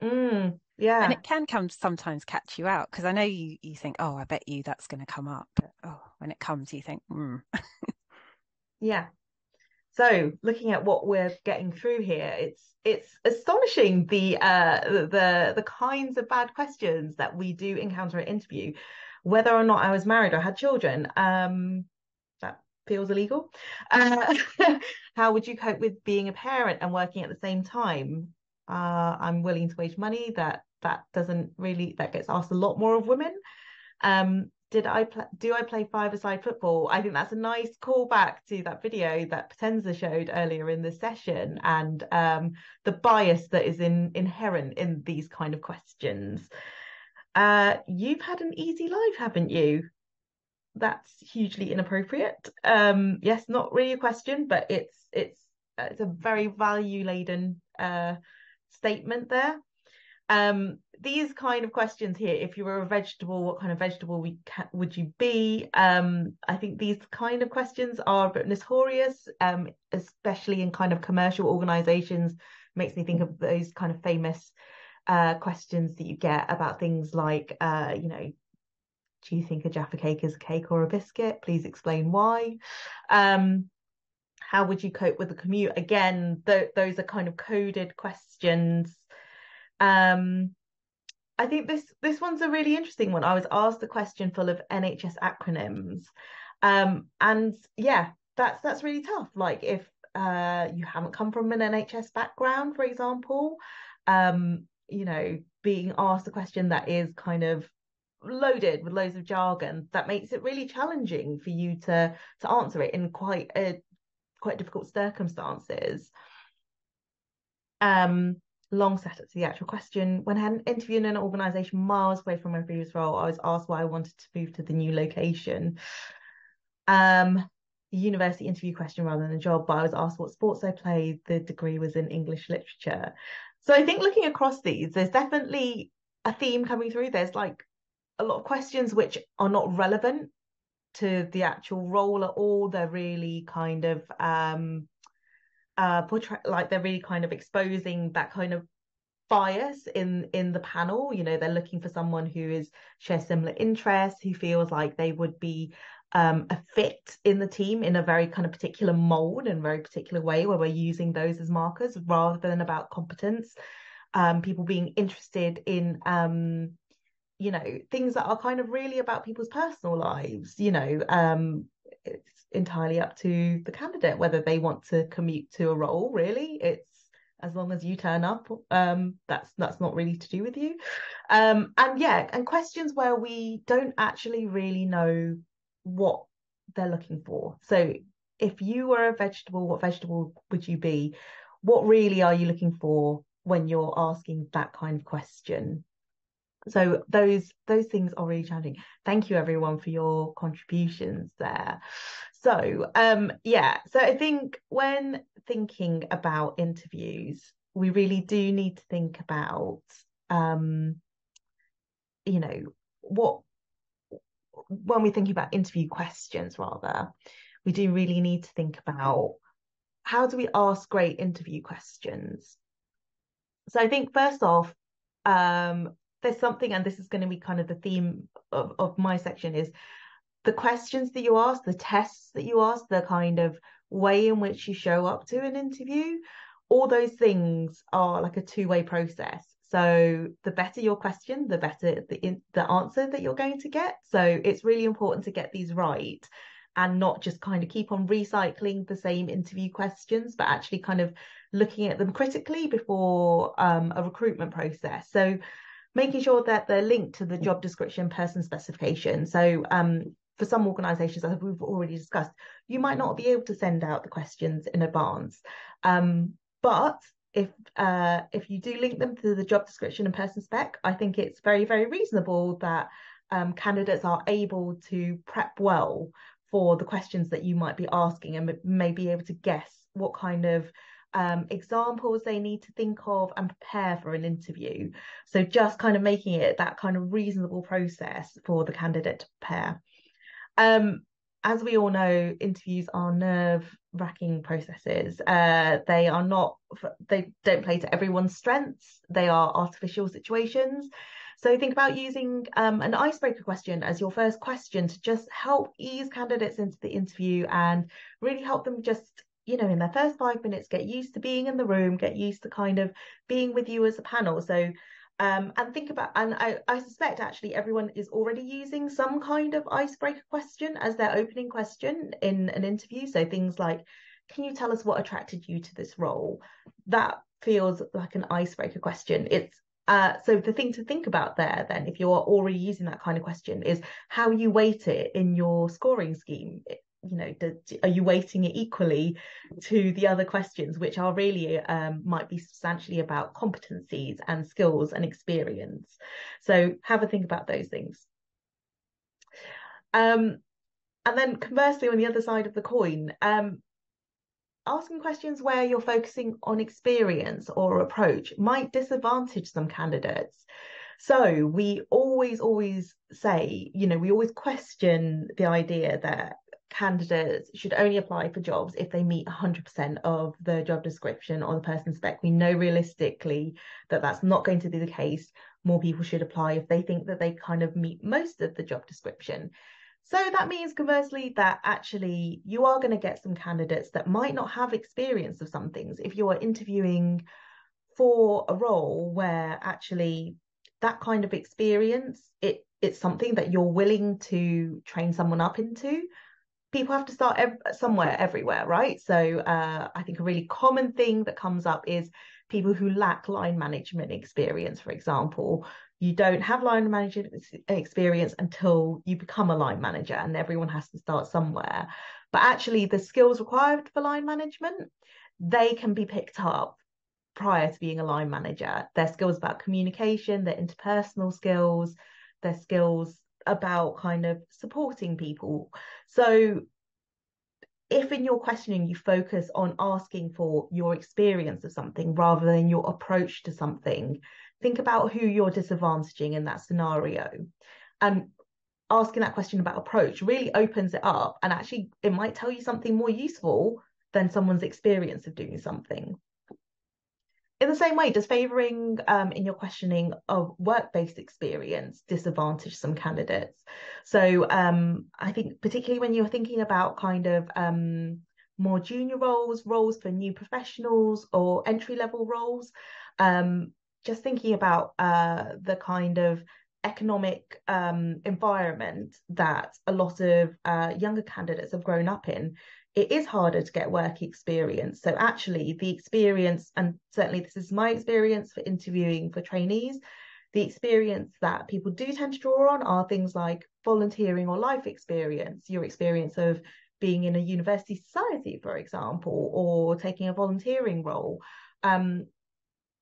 Yeah, and it can sometimes catch you out, because I know you think, oh, I bet you that's going to come up, but when it comes, you think, yeah. So looking at what we're getting through here, it's astonishing the kinds of bad questions that we do encounter at interview, whether or not I was married or had children. That feels illegal. How would you cope with being a parent and working at the same time? I'm willing to wage money. That gets asked a lot more of women. Do I play five-a-side football? I think that's a nice callback to that video that Potenza showed earlier in the session, and the bias that is inherent in these kind of questions. You've had an easy life, haven't you? That's hugely inappropriate. Yes, not really a question, but it's a very value-laden statement there. These kind of questions here, if you were a vegetable, what kind of vegetable would you be? I think these kind of questions are a bit notorious, especially in kind of commercial organizations. Makes me think of those kind of famous questions that you get about things like, you know, do you think a Jaffa cake is a cake or a biscuit? Please explain why. how would you cope with the commute? Again, those are kind of coded questions. I think this one's a really interesting one. I was asked a question full of NHS acronyms, and yeah, that's really tough. Like if you haven't come from an NHS background, for example, you know, being asked a question that is kind of loaded with loads of jargon, that makes it really challenging for you to answer it in quite difficult circumstances. Long setup to the actual question. When I had an interview in an organisation miles away from my previous role, I was asked why I wanted to move to the new location. University interview question rather than a job, but I was asked what sports I played. The degree was in English literature. So I think looking across these, there's definitely a theme coming through. There's like a lot of questions which are not relevant to the actual role at all. They're really kind of they're really kind of exposing that kind of bias in the panel. You know, they're looking for someone who shares similar interests, who feels like they would be a fit in the team in a very kind of particular mold and very particular way, where we're using those as markers rather than about competence. People being interested in you know, things that are kind of really about people's personal lives. You know, it's entirely up to the candidate whether they want to commute to a role. Really, it's as long as you turn up, that's not really to do with you. And questions where we don't actually really know what they're looking for. So if you were a vegetable, what vegetable would you be? What really are you looking for when you're asking that kind of question? So those things are really challenging. Thank you everyone for your contributions there. So so I think when thinking about interviews, we really do need to think about you know, when we're thinking about interview questions, rather, we do really need to think about how do we ask great interview questions. So I think first off, there's something, and this is going to be kind of the theme of my section, is the questions that you ask, the tests that you ask, the kind of way in which you show up to an interview. All those things are like a two-way process. So the better your question, the better the answer that you're going to get. So it's really important to get these right and not just kind of keep on recycling the same interview questions, but actually kind of looking at them critically before a recruitment process. So making sure that they're linked to the job description, person specification. So for some organisations, as we've already discussed, you might not be able to send out the questions in advance. But if you do link them to the job description and person spec, I think it's very, very reasonable that candidates are able to prep well for the questions that you might be asking, and may be able to guess what kind of examples they need to think of and prepare for an interview. So just kind of making it that kind of reasonable process for the candidate to prepare. As we all know, interviews are nerve-wracking processes. They don't play to everyone's strengths. They are artificial situations. So think about using an icebreaker question as your first question to just help ease candidates into the interview and really help them just, you know, in their first 5 minutes, get used to being in the room, get used to kind of being with you as a panel. So and think about, and I suspect actually everyone is already using some kind of icebreaker question as their opening question in an interview. So things like, can you tell us what attracted you to this role? That feels like an icebreaker question. It's so the thing to think about there then, if you're already using that kind of question, is how you weight it in your scoring scheme. You know, are you weighting it equally to the other questions, which are really might be substantially about competencies and skills and experience? So have a think about those things. And then conversely, on the other side of the coin, asking questions where you're focusing on experience or approach might disadvantage some candidates. So we always say, you know, we always question the idea that candidates should only apply for jobs if they meet 100% of the job description or the person spec. We know realistically that that's not going to be the case. More people should apply if they think that they kind of meet most of the job description. So that means conversely that actually you are going to get some candidates that might not have experience of some things. If you are interviewing for a role where actually that kind of experience, it's something that you're willing to train someone up into. People have to start somewhere, everywhere, right? So I think a really common thing that comes up is people who lack line management experience, for example. You don't have line management experience until you become a line manager, and everyone has to start somewhere. But actually, the skills required for line management, they can be picked up prior to being a line manager. Their skills about communication, their interpersonal skills, their skills about kind of supporting people. So if in your questioning you focus on asking for your experience of something rather than your approach to something, think about who you're disadvantaging in that scenario. And asking that question about approach really opens it up, and actually it might tell you something more useful than someone's experience of doing something. In the same way, does favouring in your questioning of work-based experience disadvantage some candidates? So I think particularly when you're thinking about kind of more junior roles for new professionals or entry-level roles, just thinking about the kind of economic environment that a lot of younger candidates have grown up in, it is harder to get work experience. So actually the experience, and certainly this is my experience for interviewing for trainees, the experience that people do tend to draw on are things like volunteering or life experience, your experience of being in a university society, for example, or taking a volunteering role. You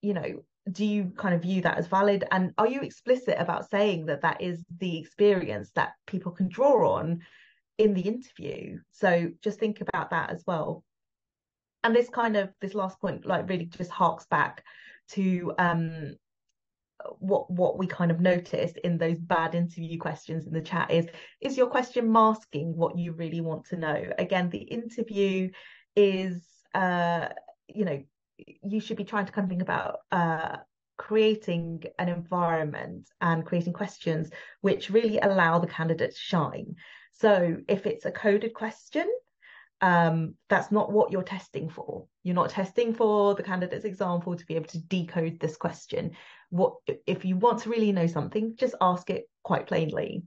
know, do you kind of view that as valid? And are you explicit about saying that that is the experience that people can draw on in the interview? So just think about that as well. And this last point like really just harks back to what we kind of noticed in those bad interview questions in the chat is your question masking what you really want to know? Again, the interview is you know, you should be trying to kind of think about creating an environment and creating questions which really allow the candidate to shine. So if it's a coded question, that's not what you're testing for. You're not testing for the candidate's example to be able to decode this question. If you want to really know something, just ask it quite plainly.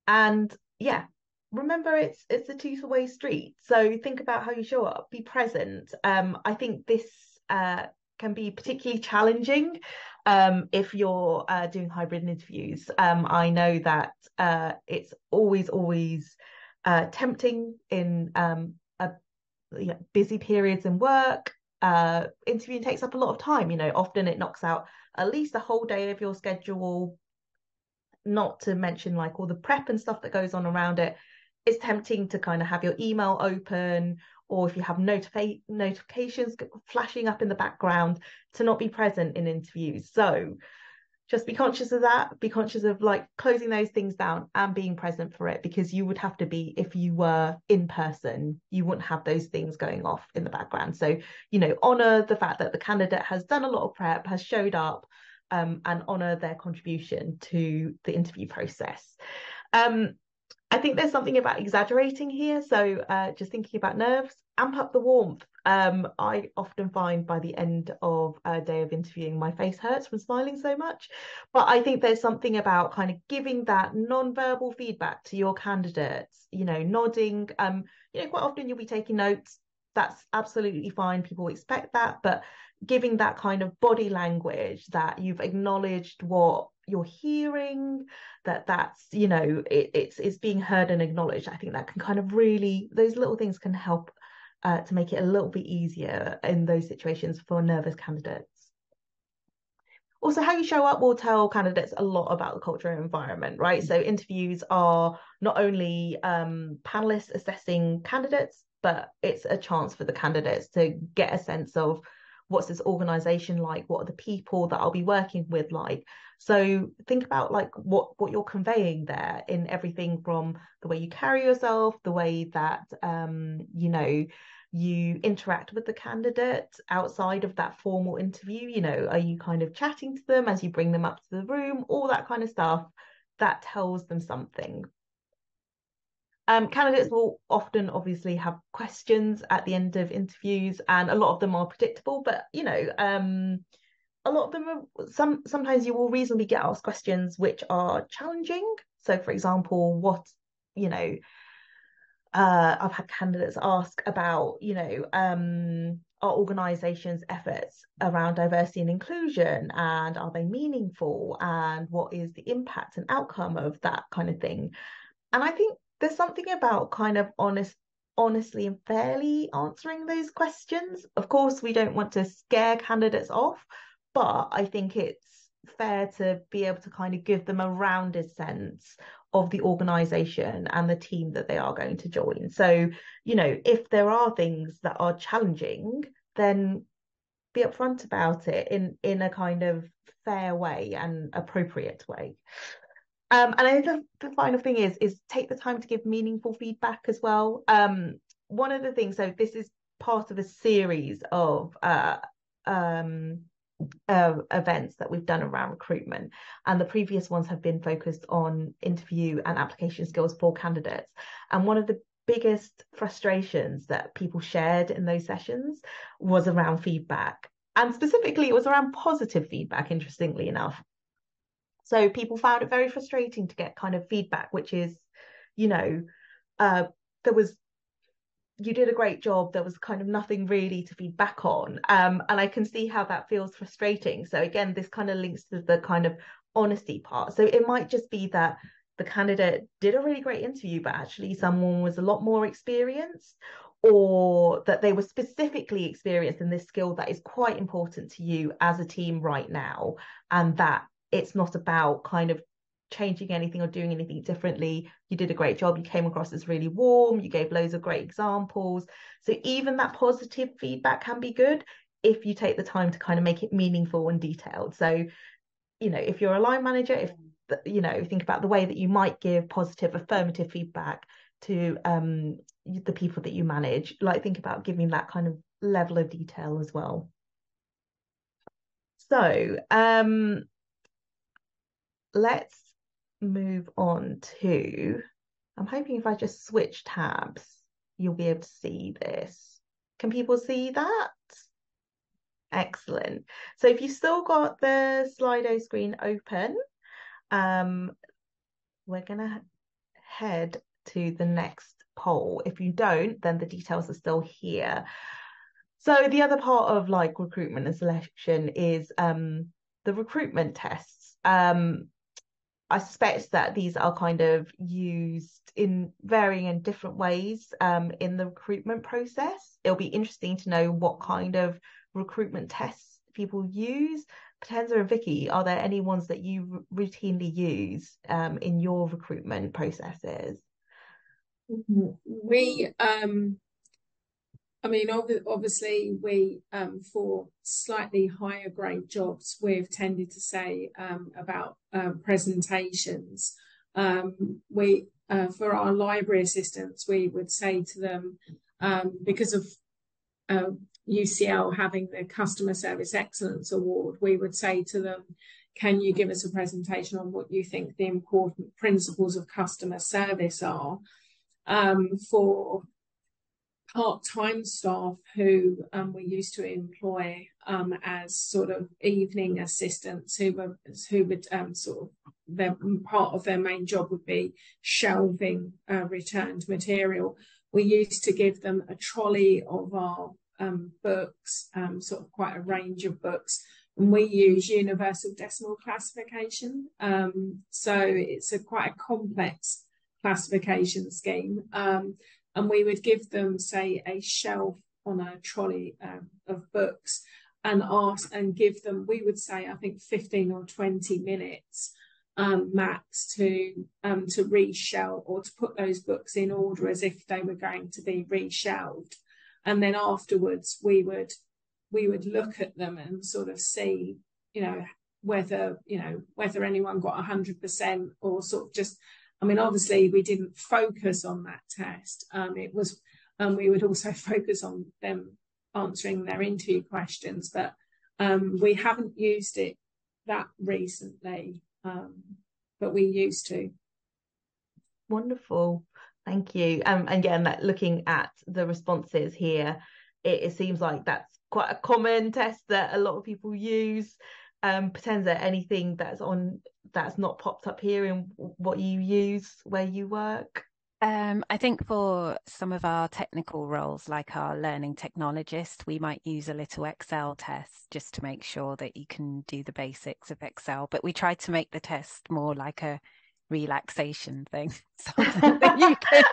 And yeah, remember it's a two-way street. So think about how you show up, be present. I think this can be particularly challenging if you're doing hybrid interviews. I know that it's always tempting in busy periods in work. Interviewing takes up a lot of time. You know, often it knocks out at least a whole day of your schedule, not to mention like all the prep and stuff that goes on around it. It's tempting to kind of have your email open, or if you have notifications flashing up in the background, to not be present in interviews. So just be conscious of that. Be conscious of like closing those things down and being present for it, because you would have to be, if you were in person, you wouldn't have those things going off in the background. So, you know, honor the fact that the candidate has done a lot of prep, has showed up, and honor their contribution to the interview process. I think there's something about exaggerating here. So just thinking about nerves, amp up the warmth. I often find by the end of a day of interviewing, my face hurts from smiling so much. But I think there's something about kind of giving that non-verbal feedback to your candidates, you know, nodding. You know, quite often you'll be taking notes. That's absolutely fine. People expect that. But giving that kind of body language that you've acknowledged what you're hearing, that's, you know, it's being heard and acknowledged. I think that can kind of really, those little things can help to make it a little bit easier in those situations for nervous candidates. Also, how you show up will tell candidates a lot about the culture and environment, right? So interviews are not only panelists assessing candidates, but it's a chance for the candidates to get a sense of what's this organization like, what are the people that I'll be working with like. So think about like what you're conveying there in everything from the way you carry yourself, the way that you know, you interact with the candidate outside of that formal interview. You know, are you kind of chatting to them as you bring them up to the room? All that kind of stuff that tells them something. Candidates will often obviously have questions at the end of interviews, and a lot of them are predictable, but you know, a lot of them are, sometimes you will reasonably get asked questions which are challenging. So for example, what, you know, I've had candidates ask about, you know, our organisation's efforts around diversity and inclusion, and are they meaningful, and what is the impact and outcome of that kind of thing. And I think there's something about kind of honestly and fairly answering those questions. Of course, we don't want to scare candidates off, but I think it's fair to be able to kind of give them a rounded sense of the organisation and the team that they are going to join. So, you know, if there are things that are challenging, then be upfront about it in a kind of fair way and appropriate way. And I think the final thing is take the time to give meaningful feedback as well. One of the things, so this is part of a series of events that we've done around recruitment, and the previous ones have been focused on interview and application skills for candidates. And one of the biggest frustrations that people shared in those sessions was around feedback, and specifically it was around positive feedback, interestingly enough. So people found it very frustrating to get kind of feedback, which is, you know, you did a great job, there was kind of nothing really to feed back on. And I can see how that feels frustrating. So again, this kind of links to the kind of honesty part. So it might just be that the candidate did a really great interview, but actually someone was a lot more experienced, or that they were specifically experienced in this skill that is quite important to you as a team right now, and that it's not about kind of changing anything or doing anything differently. You did a great job. You came across as really warm. You gave loads of great examples. So even that positive feedback can be good if you take the time to kind of make it meaningful and detailed. So, you know, if you're a line manager, if, you know, think about the way that you might give positive, affirmative feedback to the people that you manage. Like, think about giving that kind of level of detail as well. So, let's move on to, I'm hoping if I just switch tabs, you'll be able to see this. Can people see that? Excellent. So if you've still got the Slido screen open, we're going to head to the next poll. If you don't, then the details are still here. So the other part of like recruitment and selection is the recruitment tests. I suspect that these are kind of used in varying and different ways in the recruitment process. It'll be interesting to know what kind of recruitment tests people use. Potenza and Vicky, are there any ones that you routinely use in your recruitment processes? We I mean, obviously, we for slightly higher grade jobs, we've tended to say about presentations. We for our library assistants, we would say to them, because of UCL having the Customer Service Excellence Award, we would say to them, can you give us a presentation on what you think the important principles of customer service are? For part-time staff who we used to employ as sort of evening assistants, who would sort of, their part of their main job would be shelving returned material. We used to give them a trolley of our books, sort of quite a range of books, and we use universal decimal classification. So it's quite a complex classification scheme. And we would give them, say, a shelf on a trolley of books, and ask and give them, we would say, I think 15 or 20 minutes max to reshelve, or to put those books in order as if they were going to be reshelved. And then afterwards, we would look at them and sort of see, you know, whether anyone got 100%, or sort of just, I mean, obviously we didn't focus on that test. It was, we would also focus on them answering their interview questions, but we haven't used it that recently. but we used to. Wonderful, thank you. And again, looking at the responses here, it seems like that's quite a common test that a lot of people use. Potenza, anything that's not popped up here in what you use where you work? I think for some of our technical roles, like our learning technologist, we might use a little Excel test just to make sure that you can do the basics of Excel. But we try to make the test more like a relaxation thing. Something that you can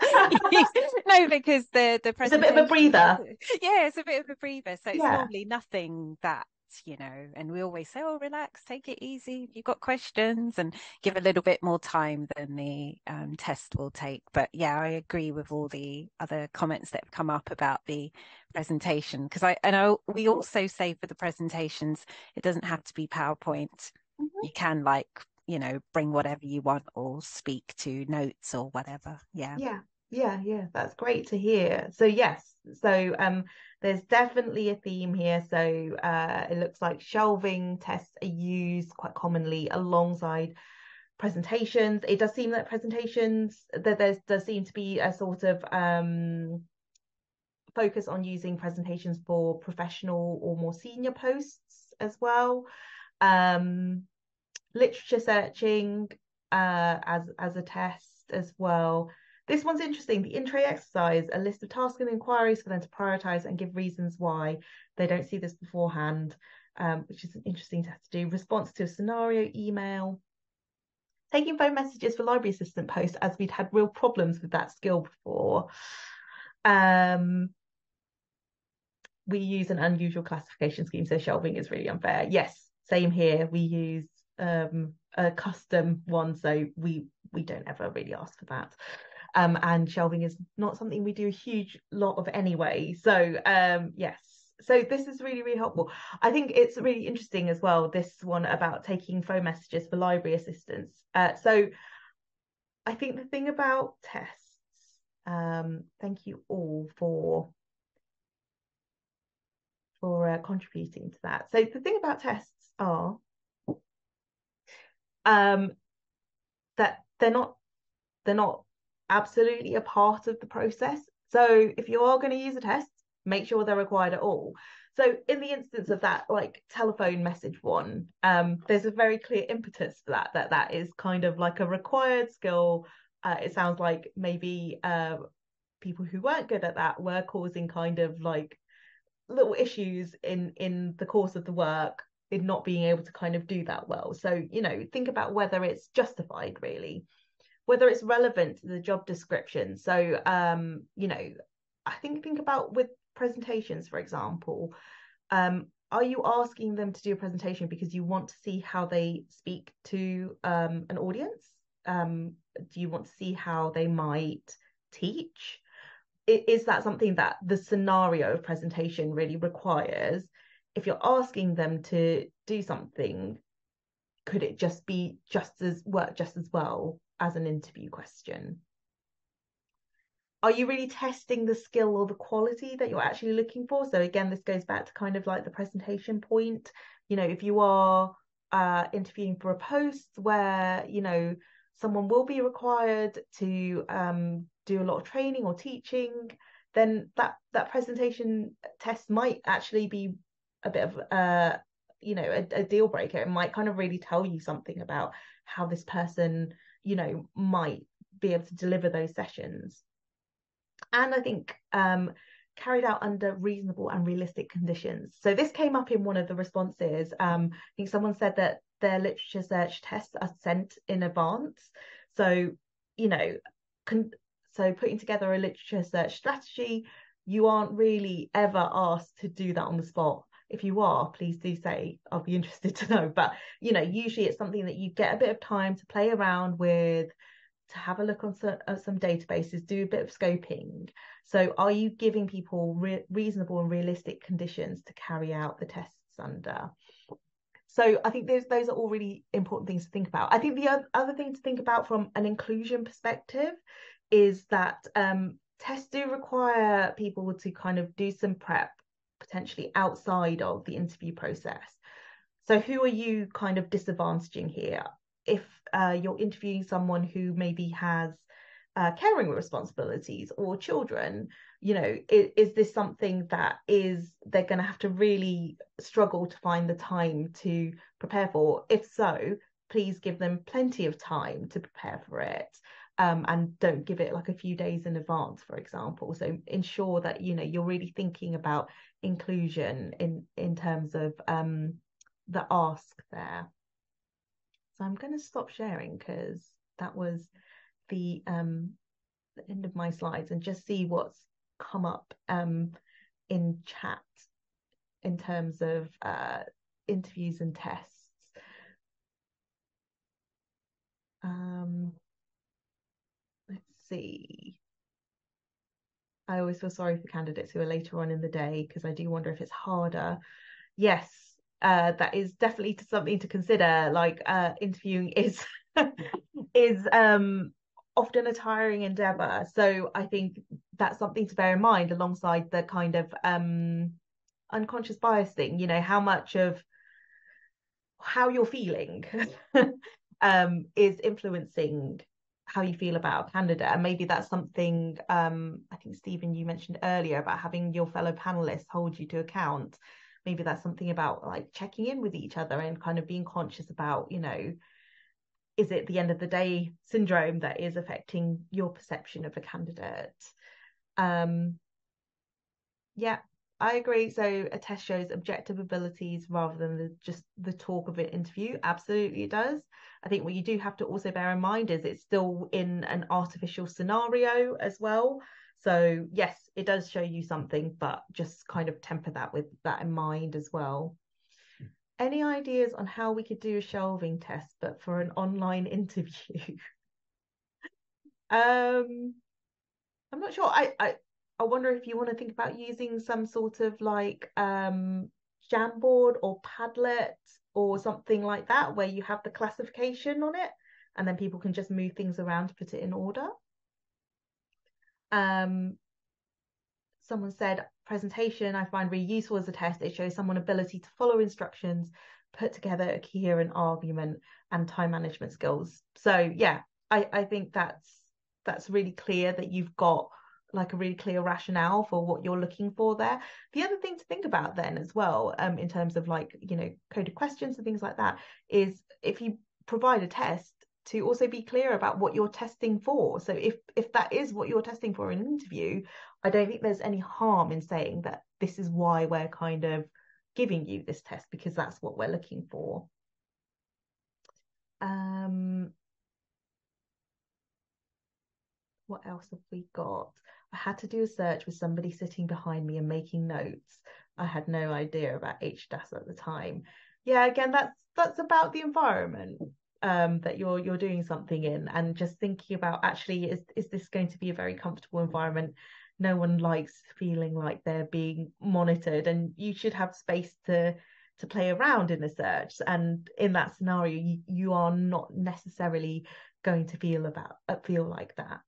use. No, because the presentation. It's a bit of a breather. Yeah, it's a bit of a breather. So it's Yeah. normally nothing that, and we always say, oh, relax, take it easy. You've got questions, and give a little bit more time than the test will take. But yeah, I agree with all the other comments that have come up about the presentation, because we also say for the presentations, it doesn't have to be PowerPoint. You can bring whatever you want or speak to notes or whatever. Yeah, that's great to hear. So yes, there's definitely a theme here. So it looks like shelving tests are used quite commonly alongside presentations. It does seem that presentations, that does seem to be a sort of focus on using presentations for professional or more senior posts as well. Literature searching as a test as well. This one's interesting. The intro exercise, a list of tasks and inquiries for them to prioritize and give reasons why they don't see this beforehand, which is an interesting test to do. Response to a scenario email. Taking phone messages for library assistant posts, as we'd had real problems with that skill before. We use an unusual classification scheme, so shelving is really unfair. Yes, same here. We use a custom one, so we don't ever really ask for that. And shelving is not something we do a huge lot of anyway. So yes, so this is really, really helpful. I think it's really interesting as well, this one about taking phone messages for library assistants. So I think the thing about tests, thank you all for contributing to that. So the thing about tests are that they're not absolutely a part of the process. So if you are going to use a test, make sure they're required at all. So in the instance of that telephone message one, there's a very clear impetus for that is kind of like a required skill. It sounds like maybe people who weren't good at that were causing kind of little issues in the course of the work, in not being able to kind of do that well. So think about whether it's justified, really, whether it's relevant to the job description. So I think about with presentations, for example, are you asking them to do a presentation because you want to see how they speak to an audience? Do you want to see how they might teach? Is that something that the scenario of presentation really requires? If you're asking them to do something, could it just work just as well as an interview question? Are you really testing the skill or the quality that you're actually looking for? So again, this goes back to kind of like the presentation point. If you are interviewing for a post where someone will be required to do a lot of training or teaching, then that presentation test might actually be a bit of a deal breaker. It might kind of really tell you something about how this person might be able to deliver those sessions. And I think carried out under reasonable and realistic conditions. So this came up in one of the responses. I think someone said that their literature search tests are sent in advance. So so putting together a literature search strategy, you aren't really ever asked to do that on the spot. If you are, please do say, I'll be interested to know. But usually it's something that you get a bit of time to play around with, to have a look on some databases, do a bit of scoping. So are you giving people reasonable and realistic conditions to carry out the tests under? So I think those are all really important things to think about. I think the other thing to think about from an inclusion perspective is that tests do require people to kind of do some prep, potentially outside of the interview process. So who are you kind of disadvantaging here? If you're interviewing someone who maybe has caring responsibilities or children, you know, is this something that they're going to have to really struggle to find the time to prepare for? If so, please give them plenty of time to prepare for it. And don't give it like a few days in advance, for example. So ensure that, you know, you're really thinking about inclusion in terms of the ask there. So I'm going to stop sharing because that was the end of my slides, and just see what's come up in chat in terms of interviews and tests. Let's see. I always feel sorry for candidates who are later on in the day, because I do wonder if it's harder. Yes, that is definitely something to consider. Like interviewing is is often a tiring endeavor. So I think that's something to bear in mind alongside the kind of unconscious bias thing, you know, how much of how you're feeling is influencing how you feel about a candidate. And maybe that's something, I think, Stephen, you mentioned earlier about having your fellow panelists hold you to account. Maybe that's something about like checking in with each other and kind of being conscious about, you know, is it the end of the day syndrome that is affecting your perception of a candidate? Yeah, I agree. So a test shows objective abilities rather than just the talk of an interview. Absolutely, it does. I think what you do have to also bear in mind is it's still in an artificial scenario as well. So yes, it does show you something, but just kind of temper that with that in mind as well. Any ideas on how we could do a shelving test, but for an online interview? I'm not sure. I wonder if you want to think about using some sort of like Jamboard or Padlet or something like that, where you have the classification on it, and then people can just move things around to put it in order. Someone said presentation I find really useful as a test. It shows someone's ability to follow instructions, put together a coherent argument, and time management skills. So yeah, I think that's really clear that you've got like a really clear rationale for what you're looking for there. The other thing to think about then as well, in terms of like, you know, coded questions and things like that, is if you provide a test, to also be clear about what you're testing for. So if that is what you're testing for in an interview, I don't think there's any harm in saying that this is why we're kind of giving you this test, because that's what we're looking for. What else have we got? I had to do a search with somebody sitting behind me and making notes. I had no idea about HDAS at the time. Yeah, again, that's about the environment that you're doing something in, and just thinking about, actually, is this going to be a very comfortable environment? No one likes feeling like they're being monitored, and you should have space to play around in a search. And in that scenario, you are not necessarily going to feel like that.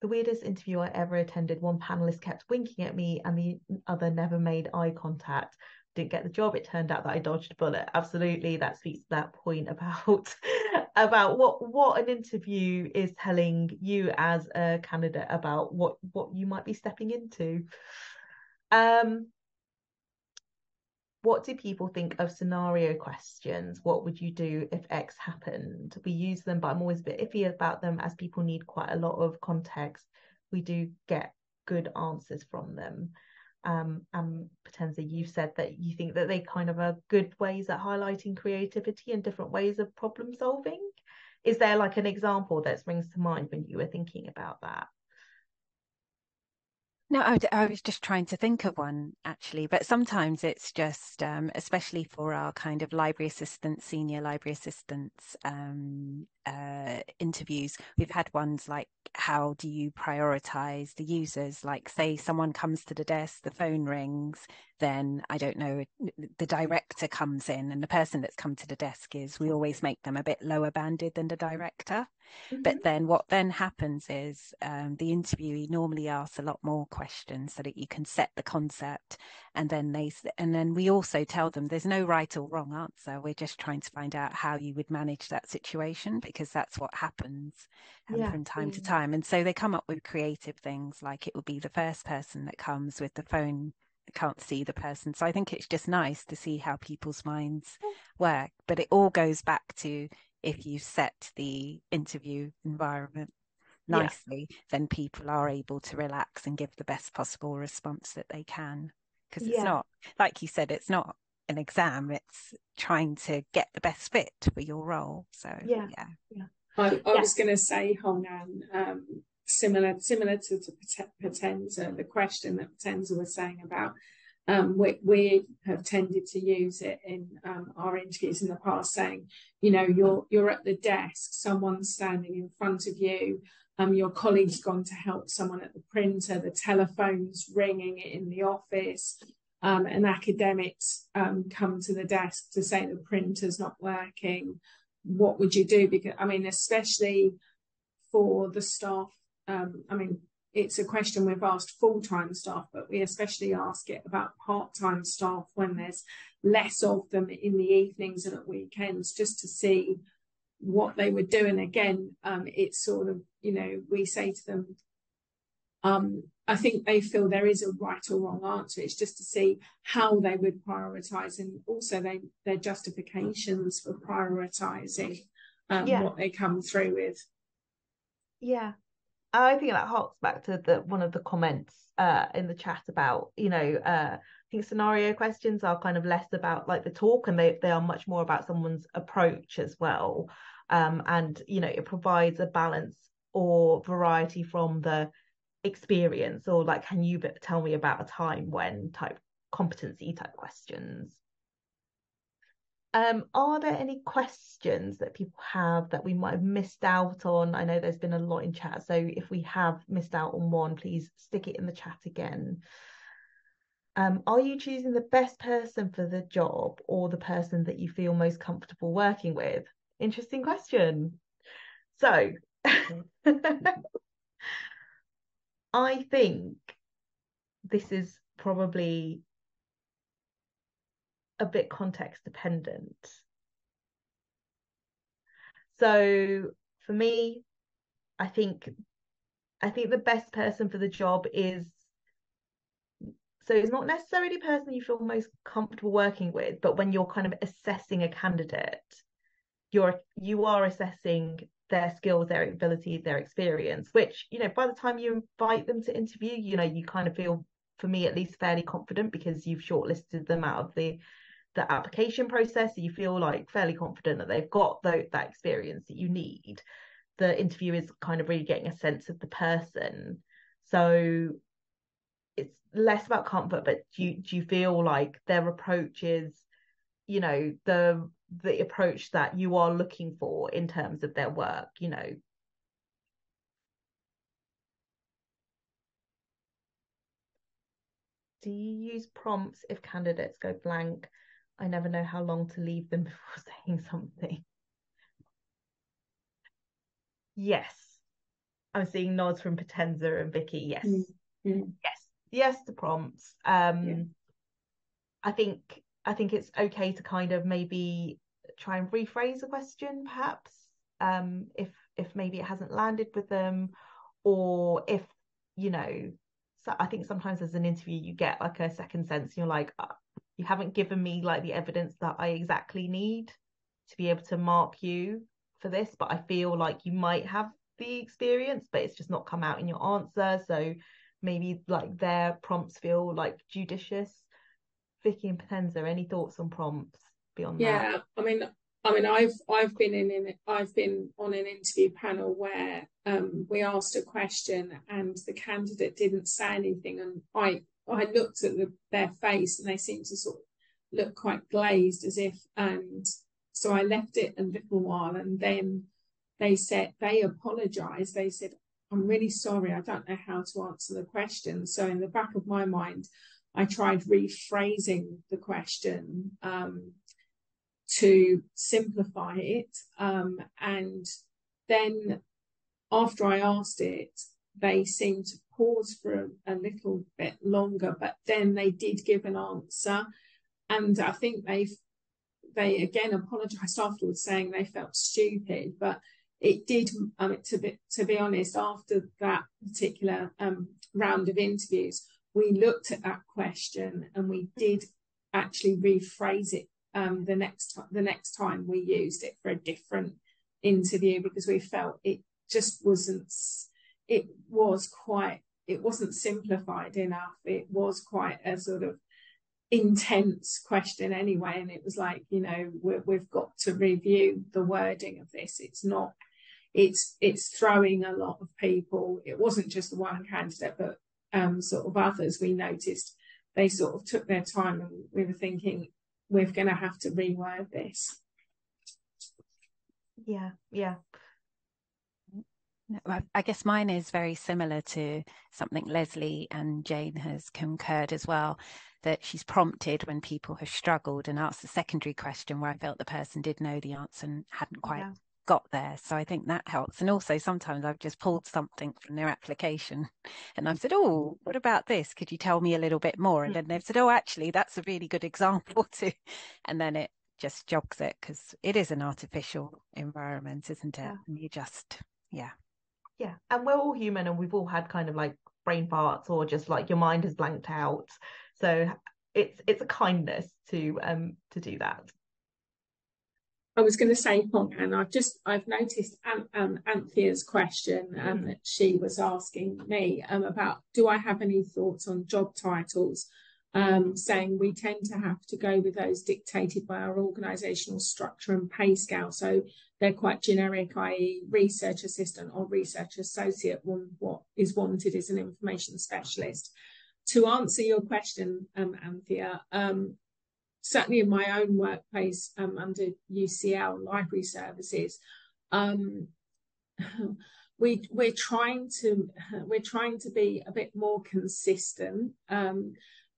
The weirdest interview I ever attended, one panelist kept winking at me and the other never made eye contact. Didn't get the job. It turned out that I dodged a bullet. Absolutely, that speaks to that point about what an interview is telling you as a candidate about what you might be stepping into. What do people think of scenario questions? What would you do if X happened? We use them, but I'm always a bit iffy about them as people need quite a lot of context. We do get good answers from them. Potenza, you've said that you think that they kind of are good ways at highlighting creativity and different ways of problem solving. Is there like an example that springs to mind when you were thinking about that? No, I was just trying to think of one, actually, but sometimes it's just, especially for our kind of library assistants, senior library assistants, interviews, we've had ones like, how do you prioritize the users? Like, say someone comes to the desk, the phone rings, then I don't know, the director comes in, and the person that's come to the desk we always make them a bit lower banded than the director. But then what then happens is the interviewee normally asks a lot more questions so that you can set the concept, and then we also tell them there's no right or wrong answer. We're just trying to find out how you would manage that situation, because that's what happens from time to time. And so they come up with creative things, like it will be the first person that comes with the phone, can't see the person. So I think it's just nice to see how people's minds work. But it all goes back to, if you set the interview environment nicely, then people are able to relax and give the best possible response that they can. Because it's not, like you said, it's not an exam, it's trying to get the best fit for your role. So I was going to say, Hong-An, similar to Potenza, the question that Potenza was saying about, we have tended to use it in our interviews in the past, saying, you know, you're at the desk, someone's standing in front of you, your colleague's gone to help someone at the printer, the telephone's ringing in the office, and academics come to the desk to say the printer's not working. What would you do? Because, I mean, especially for the staff, I mean, it's a question we've asked full-time staff, but we especially ask it about part-time staff when there's less of them in the evenings and at weekends, just to see what they would do. And again, it's sort of, you know, we say to them, I think they feel there is a right or wrong answer. It's just to see how they would prioritise, and also their justifications for prioritising what they come through with. Yeah. I think that harks back to one of the comments in the chat about, you know, I think scenario questions are kind of less about like the talk, and they are much more about someone's approach as well. And, you know, it provides a balance or variety from the experience, or like, can you tell me about a time when type competency type questions. Are there any questions that people have that we might have missed out on? I know there's been a lot in chat, so if we have missed out on one, please stick it in the chat again. Are you choosing the best person for the job, or the person that you feel most comfortable working with? Interesting question. So I think this is probably a bit context dependent. So for me, I think the best person for the job is, so it's not necessarily the person you feel most comfortable working with, but when you're kind of assessing a candidate, you are assessing their skills, their abilities, their experience, which, you know, by the time you invite them to interview, you know, you kind of feel, for me at least, fairly confident, because you've shortlisted them out of the application process, so you feel like fairly confident that they've got that experience that you need. The interview is kind of really getting a sense of the person, so it's less about comfort, but do you feel like their approach is, you know, the approach that you are looking for in terms of their work, you know? Do you use prompts if candidates go blank? I never know how long to leave them before saying something. Yes. I'm seeing nods from Potenza and Vicky. Yes. Yes to prompts. I think it's okay to kind of maybe try and rephrase a question, perhaps, if maybe it hasn't landed with them, or if, you know, so I think sometimes as an interview you get like a second sense, you're like, you haven't given me like the evidence that I exactly need to be able to mark you for this, but I feel like you might have the experience, but it's just not come out in your answer. So maybe like their prompts feel like judicious. Vicky and Potenza, any thoughts on prompts beyond that? Yeah, I mean, I've been on an interview panel where we asked a question and the candidate didn't say anything, and I looked at their face and they seemed to sort of look quite glazed, as if, and so I left it a little while, and then they said, they apologized. They said, I'm really sorry, I don't know how to answer the question. So in the back of my mind, I tried rephrasing the question to simplify it. And then after I asked it, they seemed to pause for a little bit longer, but then they did give an answer. And I think they again apologized afterwards, saying they felt stupid, but it did, to be honest, after that particular round of interviews, we looked at that question and we did actually rephrase it the next time we used it for a different interview, because we felt it just wasn't simplified enough. It was quite a sort of intense question anyway, and it was like, you know, we've got to review the wording of this. It's throwing a lot of people. It wasn't just the one candidate, but sort of others. We noticed they sort of took their time, and we were thinking, we're going to have to reword this. Yeah. I guess mine is very similar to something Leslie and Jane has concurred as well, that she's prompted when people have struggled and asked the secondary question where I felt the person did know the answer and hadn't quite got there. So I think that helps. And also sometimes I've just pulled something from their application and I've said, oh, what about this? Could you tell me a little bit more? And then they've said, oh, actually, that's a really good example too. And then it just jogs it, because it is an artificial environment, isn't it? And you just, yeah, and we're all human, and we've all had kind of like brain farts, or just like your mind has blanked out. So it's a kindness to do that. I was going to say, and I've noticed Anthea's question that she was asking me about, do I have any thoughts on job titles? Saying we tend to have to go with those dictated by our organisational structure and pay scale. So they're quite generic, i.e. research assistant or research associate. What is wanted is an information specialist. To answer your question, Anthea, certainly in my own workplace under UCL Library Services, we're trying to be a bit more consistent.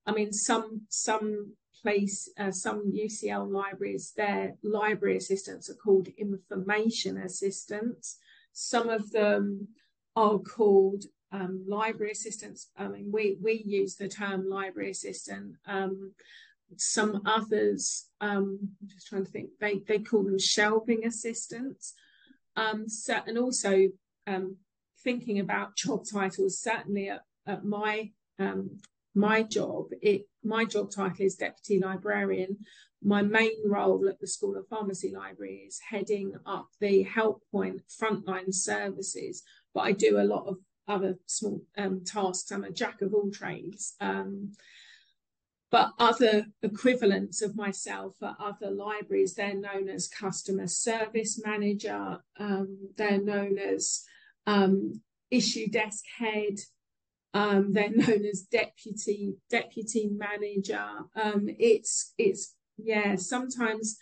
I mean, some UCL libraries, their library assistants are called information assistants. Some of them are called library assistants. I mean, we use the term library assistant. Some others, I'm just trying to think, they call them shelving assistants. And also thinking about job titles, certainly at my job title is deputy librarian. My main role at the School of Pharmacy Library is heading up the help point frontline services, but I do a lot of other small tasks. I'm a jack of all trades. But other equivalents of myself at other libraries, they're known as customer service manager, they're known as issue desk head, they're known as deputy manager. It's sometimes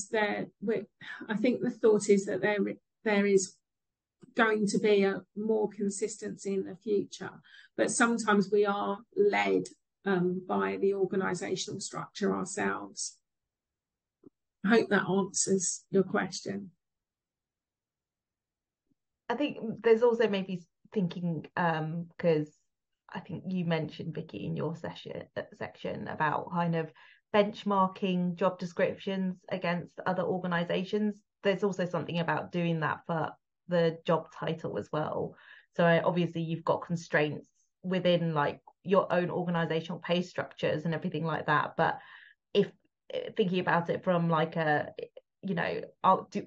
I think the thought is that there is going to be a more consistency in the future, but sometimes we are led by the organisational structure ourselves. I hope that answers your question. I think there's also maybe thinking, because I think you mentioned, Vicky, in your section about kind of benchmarking job descriptions against other organisations. There's also something about doing that for the job title as well. So obviously you've got constraints within like your own organizational pay structures and everything like that, but if thinking about it from like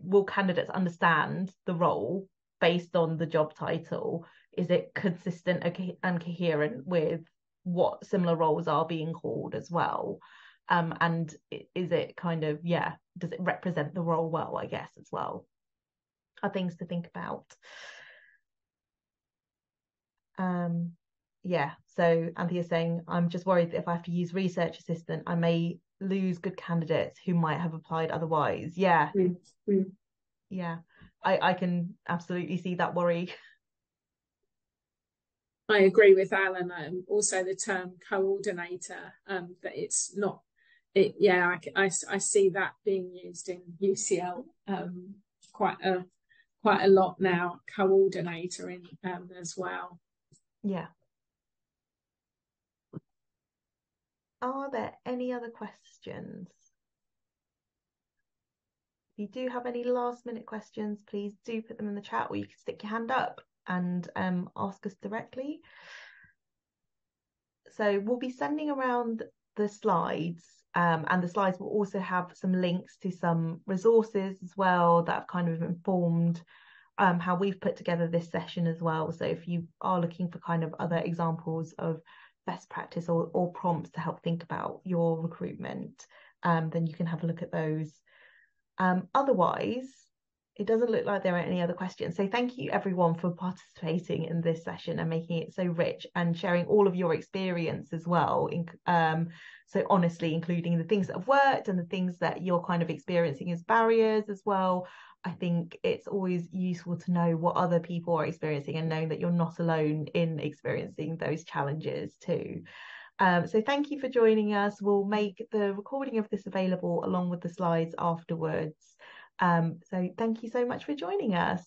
will candidates understand the role based on the job title? Is it consistent and coherent with what similar roles are being called as well? And is it kind of, does it represent the role well, I guess, as well? Are things to think about. So Anthea's saying, I'm just worried that if I have to use research assistant, I may lose good candidates who might have applied otherwise. yeah, I can absolutely see that worry. I agree with Alan. Also, the term coordinator, that it's not. I see that being used in UCL quite a lot now. Coordinator in as well. Yeah. Are there any other questions? If you do have any last minute questions, please do put them in the chat, or you can stick your hand up and ask us directly. So we'll be sending around the slides, and the slides will also have some links to some resources as well that have kind of informed how we've put together this session as well. So if you are looking for kind of other examples of best practice or prompts to help think about your recruitment, then you can have a look at those. Otherwise, it doesn't look like there are any other questions. So thank you everyone for participating in this session and making it so rich and sharing all of your experience as well. So honestly, including the things that have worked and the things that you're kind of experiencing as barriers as well. I think it's always useful to know what other people are experiencing and knowing that you're not alone in experiencing those challenges too. So thank you for joining us. We'll make the recording of this available along with the slides afterwards. So thank you so much for joining us.